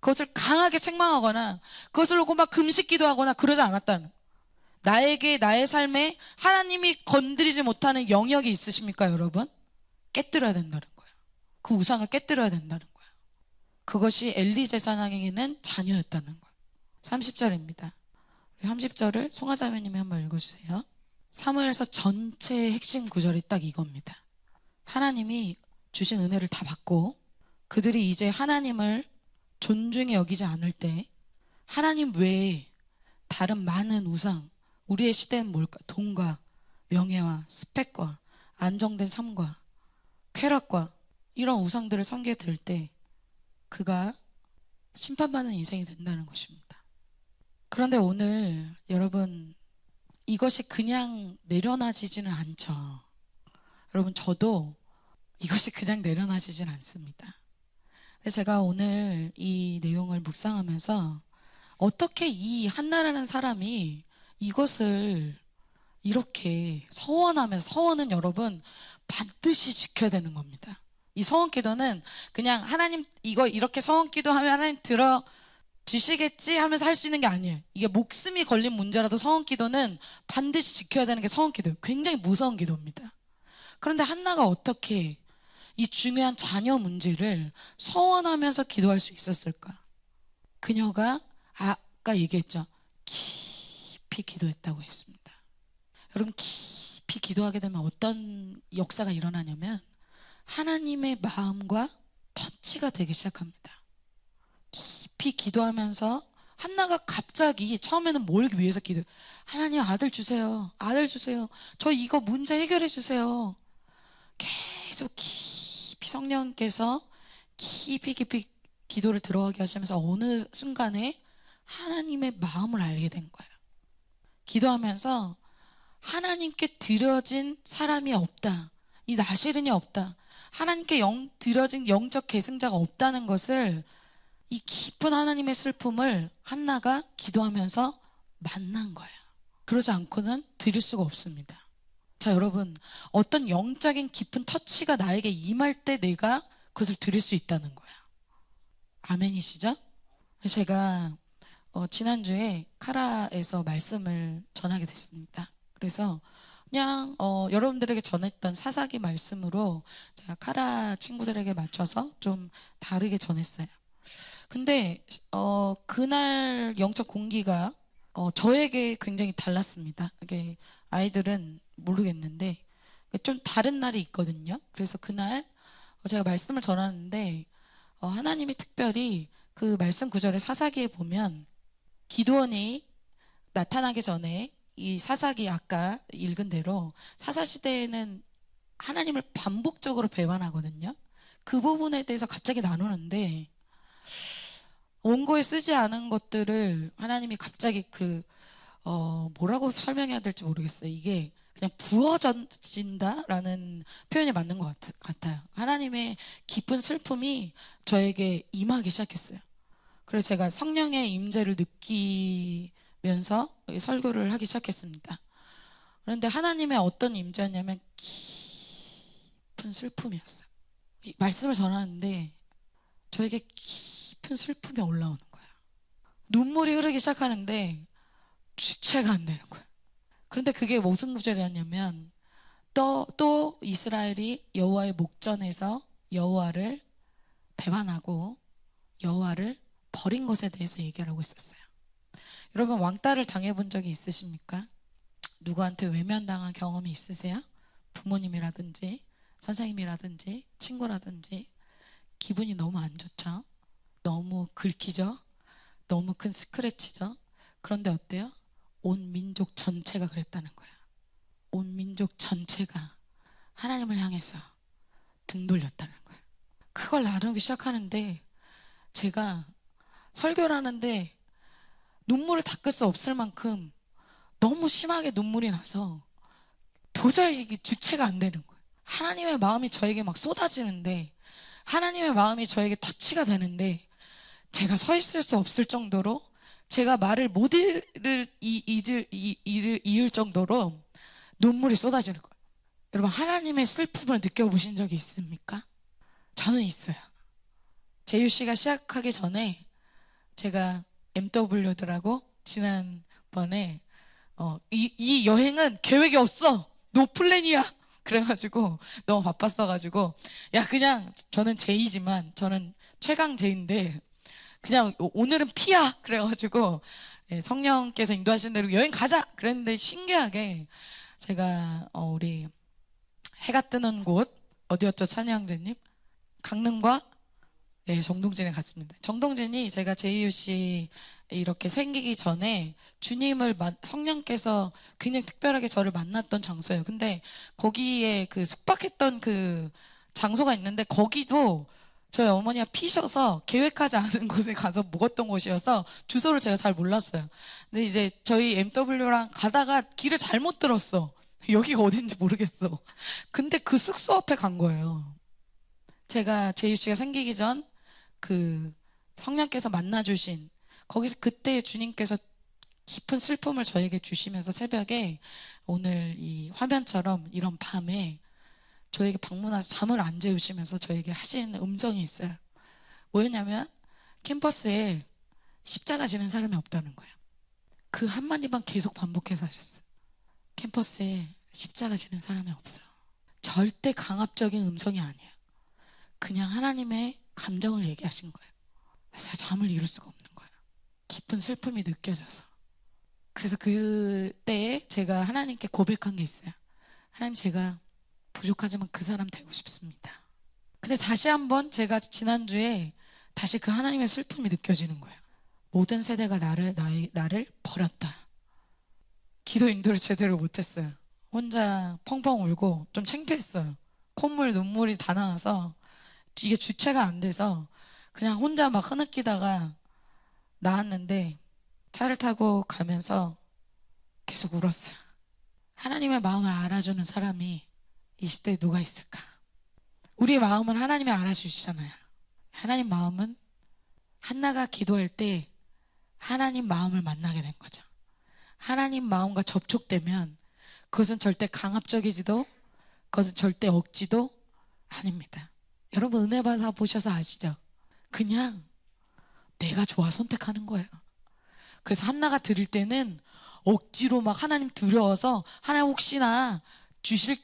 그것을 강하게 책망하거나 그것을 놓고 막 금식기도 하거나 그러지 않았다는 거예요. 나에게 나의 삶에 하나님이 건드리지 못하는 영역이 있으십니까 여러분? 깨뜨려야 된다는 거예요. 그 우상을 깨뜨려야 된다는 거예요. 그것이 엘리 제사장에게는 자녀였다는 거예요. 30절입니다. 30절을 송하자매님이 한번 읽어주세요. 사무엘서 전체의 핵심 구절이 딱 이겁니다. 하나님이 주신 은혜를 다 받고 그들이 이제 하나님을 존중히 여기지 않을 때 하나님 외에 다른 많은 우상, 우리의 시대는 뭘까? 돈과 명예와 스펙과 안정된 삶과 쾌락과 이런 우상들을 섬기게 될 때 그가 심판받는 인생이 된다는 것입니다. 그런데 오늘 여러분 이것이 그냥 내려놔지지는 않죠. 여러분 저도 이것이 그냥 내려놔지진 않습니다. 제가 오늘 이 내용을 묵상하면서 어떻게 이 한나라는 사람이 이것을 이렇게 서원하면서, 서원은 여러분 반드시 지켜야 되는 겁니다. 이 서원 기도는 그냥 하나님 이거 이렇게 서원 기도하면 하나님 들어 주시겠지 하면서 할 수 있는 게 아니에요. 이게 목숨이 걸린 문제라도 서원 기도는 반드시 지켜야 되는 게 서원 기도예요. 굉장히 무서운 기도입니다. 그런데 한나가 어떻게 이 중요한 자녀 문제를 서원하면서 기도할 수 있었을까? 그녀가 아까 얘기했죠. 깊이 기도했다고 했습니다. 여러분 깊이 기도하게 되면 어떤 역사가 일어나냐면 하나님의 마음과 터치가 되기 시작합니다. 깊이 기도하면서 한나가 갑자기 처음에는 뭘 위해서 기도해? 하나님 아들 주세요. 아들 주세요. 저 이거 문제 해결해 주세요. 계속 깊이 성령께서 깊이 기도를 들어가게 하시면서 어느 순간에 하나님의 마음을 알게 된 거예요. 기도하면서 하나님께 드려진 사람이 없다. 이 나시린이 없다. 하나님께 드려진 영적 계승자가 없다는 것을, 이 깊은 하나님의 슬픔을 한나가 기도하면서 만난 거예요. 그러지 않고는 드릴 수가 없습니다. 자, 여러분 어떤 영적인 깊은 터치가 나에게 임할 때 내가 그것을 드릴 수 있다는 거야. 아멘이시죠? 제가 지난주에 카라에서 말씀을 전하게 됐습니다. 그래서 그냥 여러분들에게 전했던 사사기 말씀으로 제가 카라 친구들에게 맞춰서 좀 다르게 전했어요. 근데 그날 영적 공기가 저에게 굉장히 달랐습니다. 이게 아이들은 모르겠는데 좀 다른 날이 있거든요. 그래서 그날 제가 말씀을 전하는데 하나님이 특별히 그 말씀 구절의 사사기에 보면 기드온이 나타나기 전에 이 사사기 아까 읽은 대로 사사 시대에는 하나님을 반복적으로 배반하거든요. 그 부분에 대해서 갑자기 나누는데 원고에 쓰지 않은 것들을 하나님이 갑자기 뭐라고 설명해야 될지 모르겠어요. 이게 그냥 부어진다라는 표현이 맞는 것 같아요. 하나님의 깊은 슬픔이 저에게 임하기 시작했어요. 그래서 제가 성령의 임재를 느끼면서 설교를 하기 시작했습니다. 그런데 하나님의 어떤 임재였냐면 깊은 슬픔이었어요. 이 말씀을 전하는데 저에게 깊은 슬픔이 올라오는 거예요. 눈물이 흐르기 시작하는데 주체가 안 되는 거예요. 그런데 그게 무슨 구절이었냐면 또 이스라엘이 여호와의 목전에서 여호와를 배반하고 여호와를 버린 것에 대해서 얘기를 하고 있었어요. 여러분 왕따를 당해본 적이 있으십니까? 누구한테 외면당한 경험이 있으세요? 부모님이라든지 선생님이라든지 친구라든지 기분이 너무 안 좋죠? 너무 긁히죠? 너무 큰 스크래치죠? 그런데 어때요? 온 민족 전체가 그랬다는 거예요. 온 민족 전체가 하나님을 향해서 등 돌렸다는 거예요. 그걸 나누기 시작하는데 제가 설교를 하는데 눈물을 닦을 수 없을 만큼 너무 심하게 눈물이 나서 도저히 이게 주체가 안 되는 거예요. 하나님의 마음이 저에게 막 쏟아지는데 하나님의 마음이 저에게 터치가 되는데 제가 서 있을 수 없을 정도로 제가 말을 못 이을 정도로 눈물이 쏟아지는 거예요. 여러분 하나님의 슬픔을 느껴보신 적이 있습니까? 저는 있어요. 재유 씨가 시작하기 전에 제가 MW들하고 지난번에 이 여행은 계획이 없어. 노 플랜이야. 그래가지고 너무 바빴어가지고 야 그냥 저는 제이지만 저는 최강 제인데 그냥 오늘은 피야. 그래가지고 성령께서 인도하신 대로 여행 가자. 그랬는데 신기하게 제가 우리 해가 뜨는 곳 어디였죠, 찬희 형제님? 강릉과 정동진에 갔습니다. 정동진이 제가 제이유 씨 이렇게 생기기 전에 주님을 성령께서 굉장히 특별하게 저를 만났던 장소예요. 근데 거기에 그 숙박했던 그 장소가 있는데 거기도 저희 어머니가 피셔서 계획하지 않은 곳에 가서 묵었던 곳이어서 주소를 제가 잘 몰랐어요. 근데 이제 저희 MW랑 가다가 길을 잘못 들었어. 여기가 어딘지 모르겠어. 근데 그 숙소 앞에 간 거예요. 제가 제이유 씨가 생기기 전 그 성령께서 만나주신 거기서 그때 주님께서 깊은 슬픔을 저에게 주시면서 새벽에 오늘 이 화면처럼 이런 밤에 저에게 방문하셔서 잠을 안 재우시면서 저에게 하신 음성이 있어요. 뭐였냐면 캠퍼스에 십자가 지는 사람이 없다는 거예요. 그 한마디만 계속 반복해서 하셨어요. 캠퍼스에 십자가 지는 사람이 없어요. 절대 강압적인 음성이 아니에요. 그냥 하나님의 감정을 얘기하신 거예요. 제가 잠을 이룰 수가 없는 거예요. 깊은 슬픔이 느껴져서. 그래서 그때에 제가 하나님께 고백한 게 있어요. 하나님 제가 부족하지만 그 사람 되고 싶습니다. 근데 다시 한번 제가 지난주에 다시 그 하나님의 슬픔이 느껴지는 거예요. 모든 세대가 나를 버렸다. 기도 인도를 제대로 못했어요. 혼자 펑펑 울고 좀 창피했어요. 콧물 눈물이 다 나와서 이게 주체가 안 돼서 그냥 혼자 막 흐느끼다가 나왔는데 차를 타고 가면서 계속 울었어요. 하나님의 마음을 알아주는 사람이 이 시대에 누가 있을까? 우리의 마음은 하나님이 알아주시잖아요. 하나님 마음은 한나가 기도할 때 하나님 마음을 만나게 된 거죠. 하나님 마음과 접촉되면 그것은 절대 강압적이지도 그것은 절대 억지도 아닙니다. 여러분 은혜 받아 보셔서 아시죠? 그냥 내가 좋아 선택하는 거예요. 그래서 한나가 드릴 때는 억지로 막 하나님 두려워서 하나님 혹시나 주실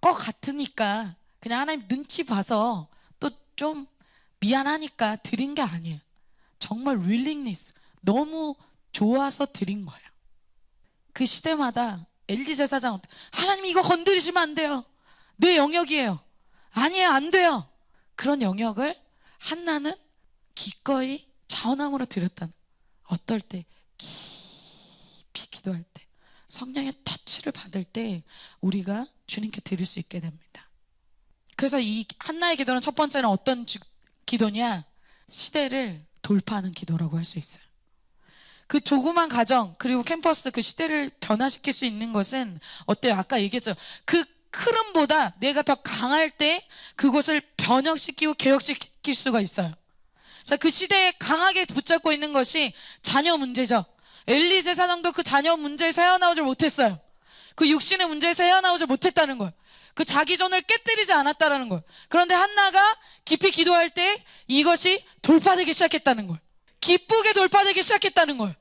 것 같으니까 그냥 하나님 눈치 봐서 또 좀 미안하니까 드린 게 아니에요. 정말 willingness, 너무 좋아서 드린 거예요. 그 시대마다 엘리 제사장, 하나님 이거 건드리시면 안 돼요. 내 영역이에요. 아니에요, 안 돼요. 그런 영역을 한나는 기꺼이 자원함으로 드렸다는. 어떨 때? 깊이 기도할 때, 성령의 터치를 받을 때 우리가 주님께 드릴 수 있게 됩니다. 그래서 이 한나의 기도는 첫 번째는 어떤 기도냐? 시대를 돌파하는 기도라고 할 수 있어요. 그 조그만 가정 그리고 캠퍼스 그 시대를 변화시킬 수 있는 것은 어때요? 아까 얘기했죠. 그 흐름보다 내가 더 강할 때 그것을 변혁시키고 개혁시킬 수가 있어요. 자, 그 시대에 강하게 붙잡고 있는 것이 자녀 문제죠. 엘리 제사장도 그 자녀 문제에서 헤어나오질 못했어요. 그 육신의 문제에서 헤어나오질 못했다는 거예요. 그 자기 존을 깨뜨리지 않았다라는 거예요. 그런데 한나가 깊이 기도할 때 이것이 돌파되기 시작했다는 거예요. 기쁘게 돌파되기 시작했다는 거예요.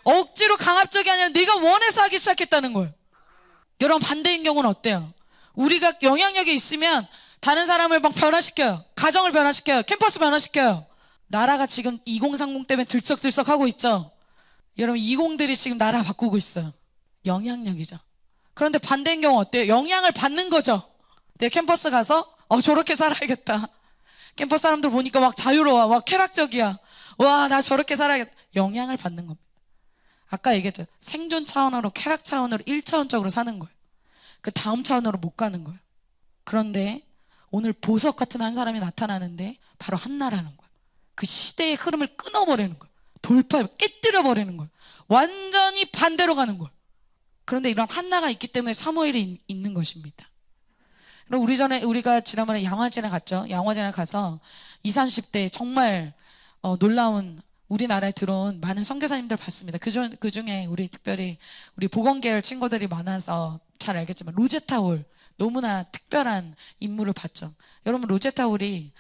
억지로 강압적이 아니라 내가 원해서 하기 시작했다는 거예요. 여러분, 반대인 경우는 어때요? 우리가 영향력이 있으면 다른 사람을 막 변화시켜요. 가정을 변화시켜요. 캠퍼스 변화시켜요. 나라가 지금 2030 때문에 들썩들썩하고 있죠. 여러분, 20들이 지금 나라 바꾸고 있어요. 영향력이죠. 그런데 반대인 경우 어때요? 영향을 받는 거죠. 내 캠퍼스 가서 저렇게 살아야겠다. 캠퍼스 사람들 보니까 막 자유로워. 막 쾌락적이야. 와, 나 저렇게 살아야겠다. 영향을 받는 겁니다. 아까 얘기했죠. 생존 차원으로, 쾌락 차원으로 1차원적으로 사는 거예요. 그 다음 차원으로 못 가는 거예요. 그런데 오늘 보석 같은 한 사람이 나타나는데 바로 한나라는 거예요. 그 시대의 흐름을 끊어버리는 거예요. 깨뜨려버리는 거예요. 완전히 반대로 가는 거예요. 그런데 이런 한나가 있기 때문에 사무엘이 있는 것입니다. 그럼 우리가 지난번에 양화제나 갔죠. 양화제나 가서 20, 30대 정말 놀라운 우리나라에 들어온 많은 선교사님들 봤습니다. 그 중에 특별히 우리 보건계열 친구들이 많아서 잘 알겠지만 로제타 홀, 너무나 특별한 인물을 봤죠. 여러분, 로제타 홀이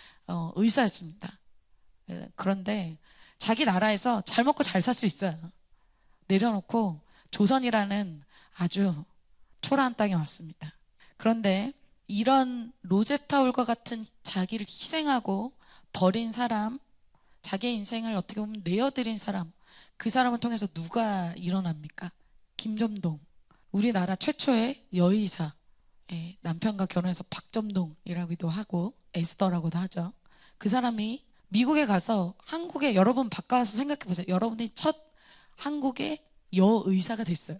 의사였습니다. 그런데 자기 나라에서 잘 먹고 잘 살 수 있어요. 내려놓고 조선이라는 아주 초라한 땅에 왔습니다. 그런데 이런 로제타 홀과 같은 자기를 희생하고 버린 사람, 자기의 인생을 어떻게 보면 내어드린 사람, 그 사람을 통해서 누가 일어납니까? 김점동, 우리나라 최초의 여의사, 남편과 결혼해서 박점동이라고도 하고 에스더라고도 하죠. 그 사람이 미국에 가서 한국에, 여러분 바꿔서 생각해 보세요. 여러분이 첫 한국의 여의사가 됐어요.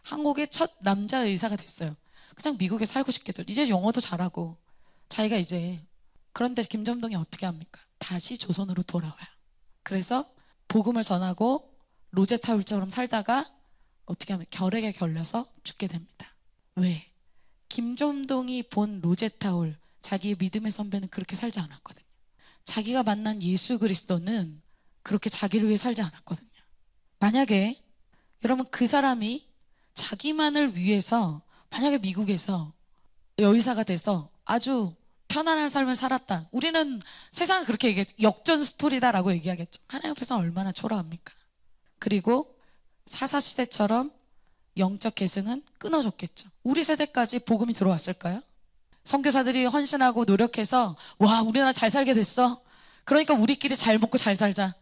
한국의 첫 남자 의사가 됐어요. 그냥 미국에 살고 싶겠죠. 이제 영어도 잘하고 자기가 이제. 그런데 김점동이 어떻게 합니까? 다시 조선으로 돌아와요. 그래서 복음을 전하고 로제타 홀처럼 살다가 어떻게 하면 결핵에 걸려서 죽게 됩니다. 왜? 김점동이 본 로제타 홀, 자기의 믿음의 선배는 그렇게 살지 않았거든요. 자기가 만난 예수 그리스도는 그렇게 자기를 위해 살지 않았거든요. 만약에 여러분, 그 사람이 자기만을 위해서 만약에 미국에서 여의사가 돼서 아주 편안한 삶을 살았다. 우리는 세상은 그렇게 얘기했죠. 역전 스토리다라고 얘기하겠죠. 하나님 앞에서 얼마나 초라합니까? 그리고 사사시대처럼 영적 계승은 끊어졌겠죠. 우리 세대까지 복음이 들어왔을까요? 선교사들이 헌신하고 노력해서 와, 우리나라 잘 살게 됐어. 그러니까 우리끼리 잘 먹고 잘 살자.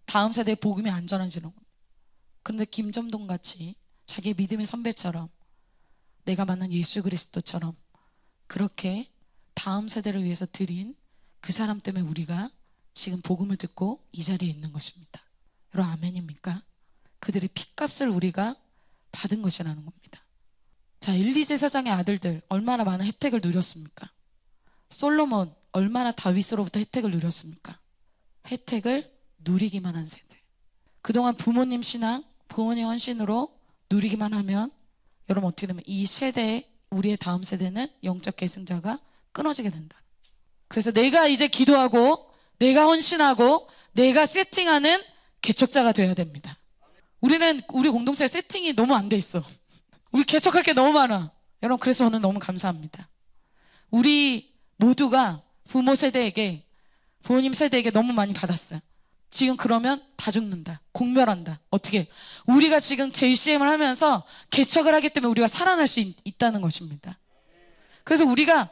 다음 세대의 복음이 안 전해지는 거예요. 그런데 김점동 같이 자기의 믿음의 선배처럼, 내가 만난 예수 그리스도처럼 그렇게 다음 세대를 위해서 드린 그 사람 때문에 우리가 지금 복음을 듣고 이 자리에 있는 것입니다. 여러분, 아멘입니까? 그들의 핏값을 우리가 받은 것이라는 겁니다. 자, 엘리 제사장의 아들들 얼마나 많은 혜택을 누렸습니까? 솔로몬 얼마나 다윗으로부터 혜택을 누렸습니까? 혜택을 누리기만 한 세대. 그동안 부모님 신앙, 부모님 헌신으로 누리기만 하면 여러분 어떻게 되면 이 세대에, 우리의 다음 세대는 영적 계승자가 끊어지게 된다. 그래서 내가 이제 기도하고 내가 헌신하고 내가 세팅하는 개척자가 돼야 됩니다. 우리 공동체 세팅이 너무 안 돼 있어. 우리 개척할 게 너무 많아. 여러분, 그래서 오늘 너무 감사합니다. 우리 모두가 부모님 세대에게 너무 많이 받았어요. 지금 그러면 다 죽는다. 공멸한다. 어떻게? 우리가 지금 JCM을 하면서 개척을 하기 때문에 우리가 살아날 수 있다는 것입니다. 그래서 우리가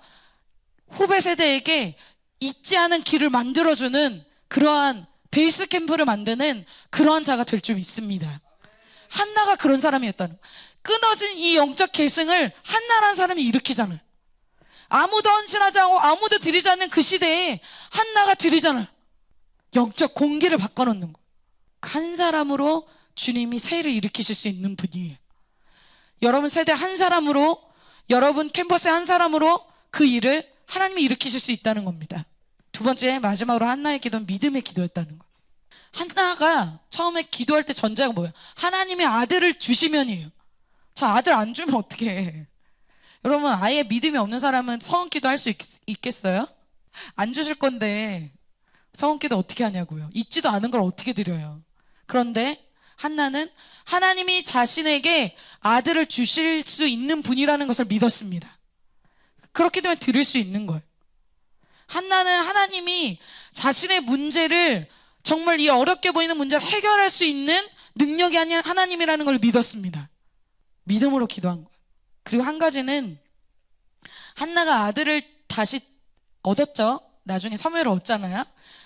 후배 세대에게 잊지 않은 길을 만들어주는 그러한 베이스 캠프를 만드는 그러한 자가 될 줄 믿습니다. 한나가 그런 사람이었다는 거예요. 끊어진 이 영적 계승을 한나라는 사람이 일으키잖아요. 아무도 헌신하지 않고 아무도 드리지 않는 그 시대에 한나가 드리잖아요. 영적 공기를 바꿔놓는 거예요. 한 사람으로 주님이 새해를 일으키실 수 있는 분이에요. 여러분 세대 한 사람으로, 여러분 캠퍼스의 한 사람으로 그 일을 하나님이 일으키실 수 있다는 겁니다. 두 번째, 마지막으로 한나의 기도는 믿음의 기도였다는 거예요. 한나가 처음에 기도할 때 전제가 뭐예요? 하나님의 아들을 주시면이에요. 저 아들 안 주면 어떻게 해? 여러분 아예 믿음이 없는 사람은 서원기도 할 수 있겠어요? 안 주실 건데 서원기도 어떻게 하냐고요. 있지도 않은 걸 어떻게 드려요. 그런데 한나는 하나님이 자신에게 아들을 주실 수 있는 분이라는 것을 믿었습니다. 그렇기 때문에 드릴 수 있는 거예요. 한나는 하나님이 자신의 문제를, 정말 이 어렵게 보이는 문제를 해결할 수 있는 능력이 아닌 하나님이라는 걸 믿었습니다. 믿음으로 기도한 거예요. 그리고 한 가지는 한나가 아들을 다시 얻었죠. 나중에 사무엘을 얻잖아요.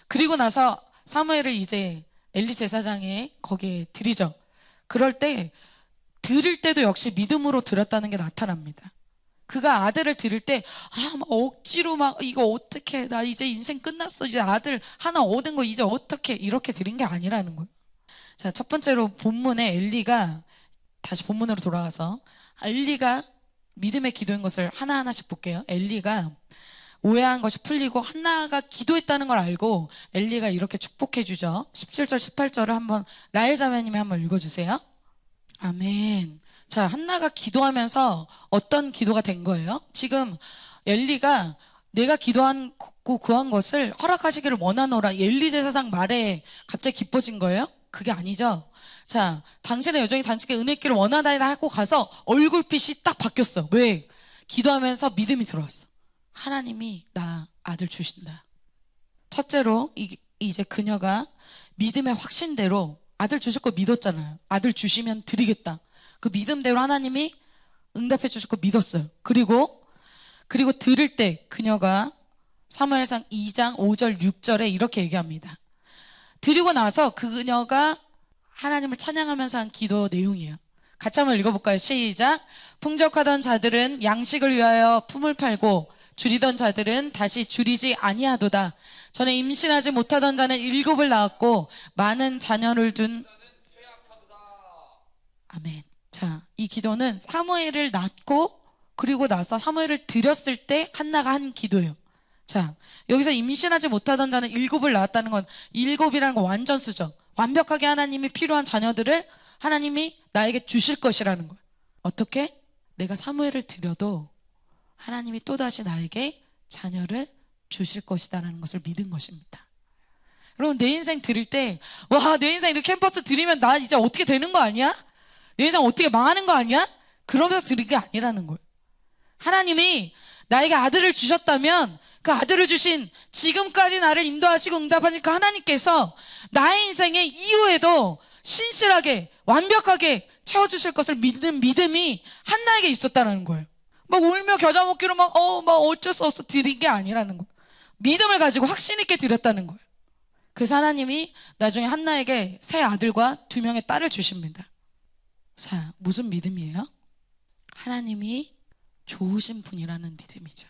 그리고 나서 사무엘을 이제 엘리 제사장에 거기에 드리죠. 그럴 때 드릴 때도 역시 믿음으로 드렸다는 게 나타납니다. 그가 아들을 드릴 때 막 억지로 막 이거 어떻게, 나 이제 인생 끝났어, 이제 아들 하나 얻은 거 이제 어떻게, 이렇게 드린 게 아니라는 거예요. 자, 첫 번째로 본문에 엘리가, 다시 본문으로 돌아가서 엘리가 믿음의 기도인 것을 하나하나씩 볼게요. 엘리가 오해한 것이 풀리고 한나가 기도했다는 걸 알고 엘리가 이렇게 축복해 주죠. 17절 18절을 한번 라엘 자매님이 한번 읽어주세요. 아멘. 자, 한나가 기도하면서 어떤 기도가 된 거예요? 지금 엘리가 내가 기도하고 구한 것을 허락하시기를 원하노라, 엘리 제사장 말에 갑자기 기뻐진 거예요? 그게 아니죠. 자, 당신의 여정이 당신께 은혜기를 원하다이다 하고 가서 얼굴빛이 딱 바뀌었어. 왜? 기도하면서 믿음이 들어왔어. 하나님이 나 아들 주신다. 첫째로 이제 그녀가 믿음의 확신대로 아들 주실 거 믿었잖아요. 아들 주시면 드리겠다. 그 믿음대로 하나님이 응답해 주실 거 믿었어요. 그리고 드릴 때 그녀가 사무엘상 2장 5절 6절에 이렇게 얘기합니다. 드리고 나서 그녀가 하나님을 찬양하면서 한 기도 내용이에요. 같이 한번 읽어볼까요? 시작. 풍족하던 자들은 양식을 위하여 품을 팔고 줄이던 자들은 다시 줄이지 아니하도다. 전에 임신하지 못하던 자는 7을 낳았고 많은 자녀를 둔. 아멘. 자, 이 기도는 사무엘을 낳고 그리고 나서 사무엘을 드렸을 때 한나가 한 기도예요. 자, 여기서 임신하지 못하던 자는 7을 낳았다는 건 7이라는 건 완전수죠. 완벽하게 하나님이 필요한 자녀들을 하나님이 나에게 주실 것이라는 거예요. 어떻게? 내가 사무엘을 드려도 하나님이 또다시 나에게 자녀를 주실 것이다라는 것을 믿은 것입니다. 여러분, 내 인생 드릴 때, 와, 내 인생 이렇게 캠퍼스 드리면 나 이제 어떻게 되는 거 아니야? 내 인생 어떻게 망하는 거 아니야? 그러면서 드린 게 아니라는 거예요. 하나님이 나에게 아들을 주셨다면 그 아들을 주신, 지금까지 나를 인도하시고 응답하신 그 하나님께서 나의 인생의 이후에도 신실하게 완벽하게 채워주실 것을 믿는 믿음이 한나에게 있었다는 거예요. 막 울며 겨자 먹기로 막 어쩔 수 없어 드린 게 아니라는 거예요. 믿음을 가지고 확신 있게 드렸다는 거예요. 그래서 하나님이 나중에 한나에게 세 아들과 2명의 딸을 주십니다. 자, 무슨 믿음이에요? 하나님이 좋으신 분이라는 믿음이죠.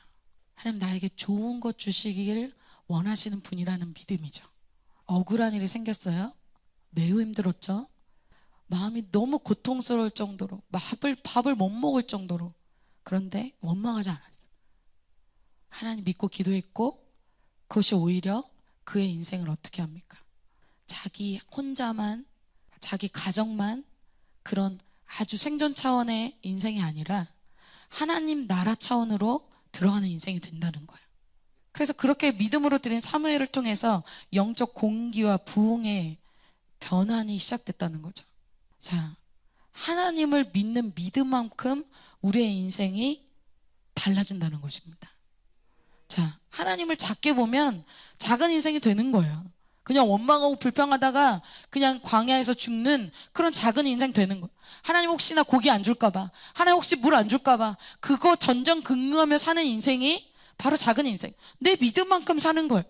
하나님 나에게 좋은 것 주시길 원하시는 분이라는 믿음이죠. 억울한 일이 생겼어요. 매우 힘들었죠. 마음이 너무 고통스러울 정도로, 밥을 못 먹을 정도로. 그런데 원망하지 않았어요. 하나님 믿고 기도했고 그것이 오히려 그의 인생을 어떻게 합니까? 자기 혼자만, 자기 가정만 그런 아주 생존 차원의 인생이 아니라 하나님 나라 차원으로 들어가는 인생이 된다는 거예요. 그래서 그렇게 믿음으로 드린 사무엘을 통해서 영적 공기와 부흥의 변환이 시작됐다는 거죠. 자, 하나님을 믿는 믿음만큼 우리의 인생이 달라진다는 것입니다. 자, 하나님을 작게 보면 작은 인생이 되는 거예요. 그냥 원망하고 불평하다가 그냥 광야에서 죽는 그런 작은 인생 되는 거예요. 하나님 혹시나 고기 안 줄까 봐, 하나님 혹시 물 안 줄까 봐, 그거 전전긍긍하며 사는 인생이 바로 작은 인생, 내 믿음만큼 사는 거예요.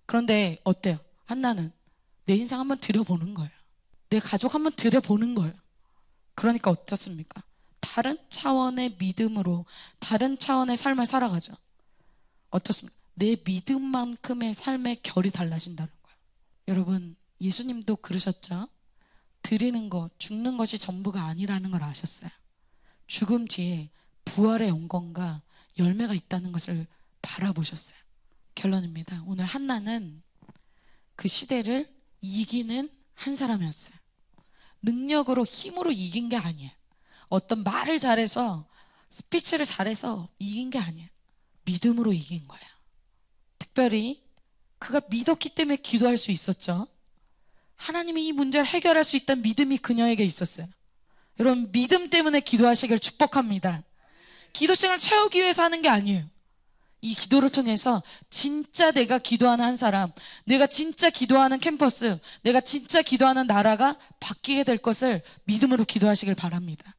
그런데 어때요? 한나는 내 인생 한번 들여보는 거예요. 내 가족 한번 들여보는 거예요. 그러니까 어떻습니까? 다른 차원의 믿음으로 다른 차원의 삶을 살아가죠. 어떻습니까? 내 믿음만큼의 삶의 결이 달라진다는 거예요. 여러분, 예수님도 그러셨죠? 드리는 것, 죽는 것이 전부가 아니라는 걸 아셨어요. 죽음 뒤에 부활의 영광과 열매가 있다는 것을 바라보셨어요. 결론입니다. 오늘 한나는 그 시대를 이기는 한 사람이었어요. 능력으로, 힘으로 이긴 게 아니에요. 어떤 말을 잘해서, 스피치를 잘해서 이긴 게 아니에요. 믿음으로 이긴 거예요. 특별히 그가 믿었기 때문에 기도할 수 있었죠. 하나님이 이 문제를 해결할 수 있다는 믿음이 그녀에게 있었어요. 여러분, 믿음 때문에 기도하시길 축복합니다. 기도 시간을 채우기 위해서 하는 게 아니에요. 이 기도를 통해서 진짜 내가 기도하는 한 사람, 내가 진짜 기도하는 캠퍼스, 내가 진짜 기도하는 나라가 바뀌게 될 것을 믿음으로 기도하시길 바랍니다.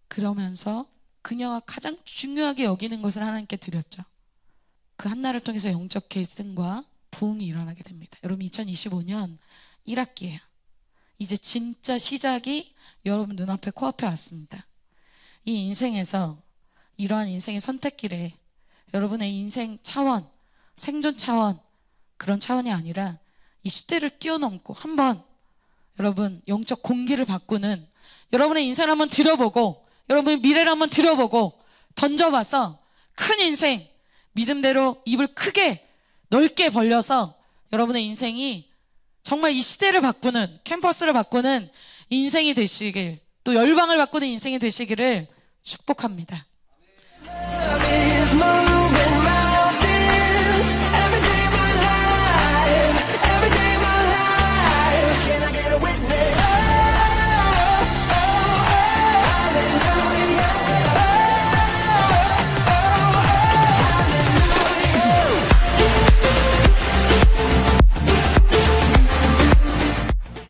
그러면서 그녀가 가장 중요하게 여기는 것을 하나님께 드렸죠. 그 한나를 통해서 영적 계승과 부흥이 일어나게 됩니다. 여러분, 2025년 1학기예요. 이제 진짜 시작이 여러분 눈앞에 코앞에 왔습니다. 이 인생에서, 이러한 인생의 선택길에 여러분의 인생 차원, 생존 차원, 그런 차원이 아니라 이 시대를 뛰어넘고 한번 여러분 영적 공기를 바꾸는, 여러분의 인생을 한번 들여보고, 여러분의 미래를 한번 들여보고 던져봐서 큰 인생, 믿음대로 입을 크게 넓게 벌려서 여러분의 인생이 정말 이 시대를 바꾸는, 캠퍼스를 바꾸는 인생이 되시길, 또 열방을 바꾸는 인생이 되시기를 축복합니다.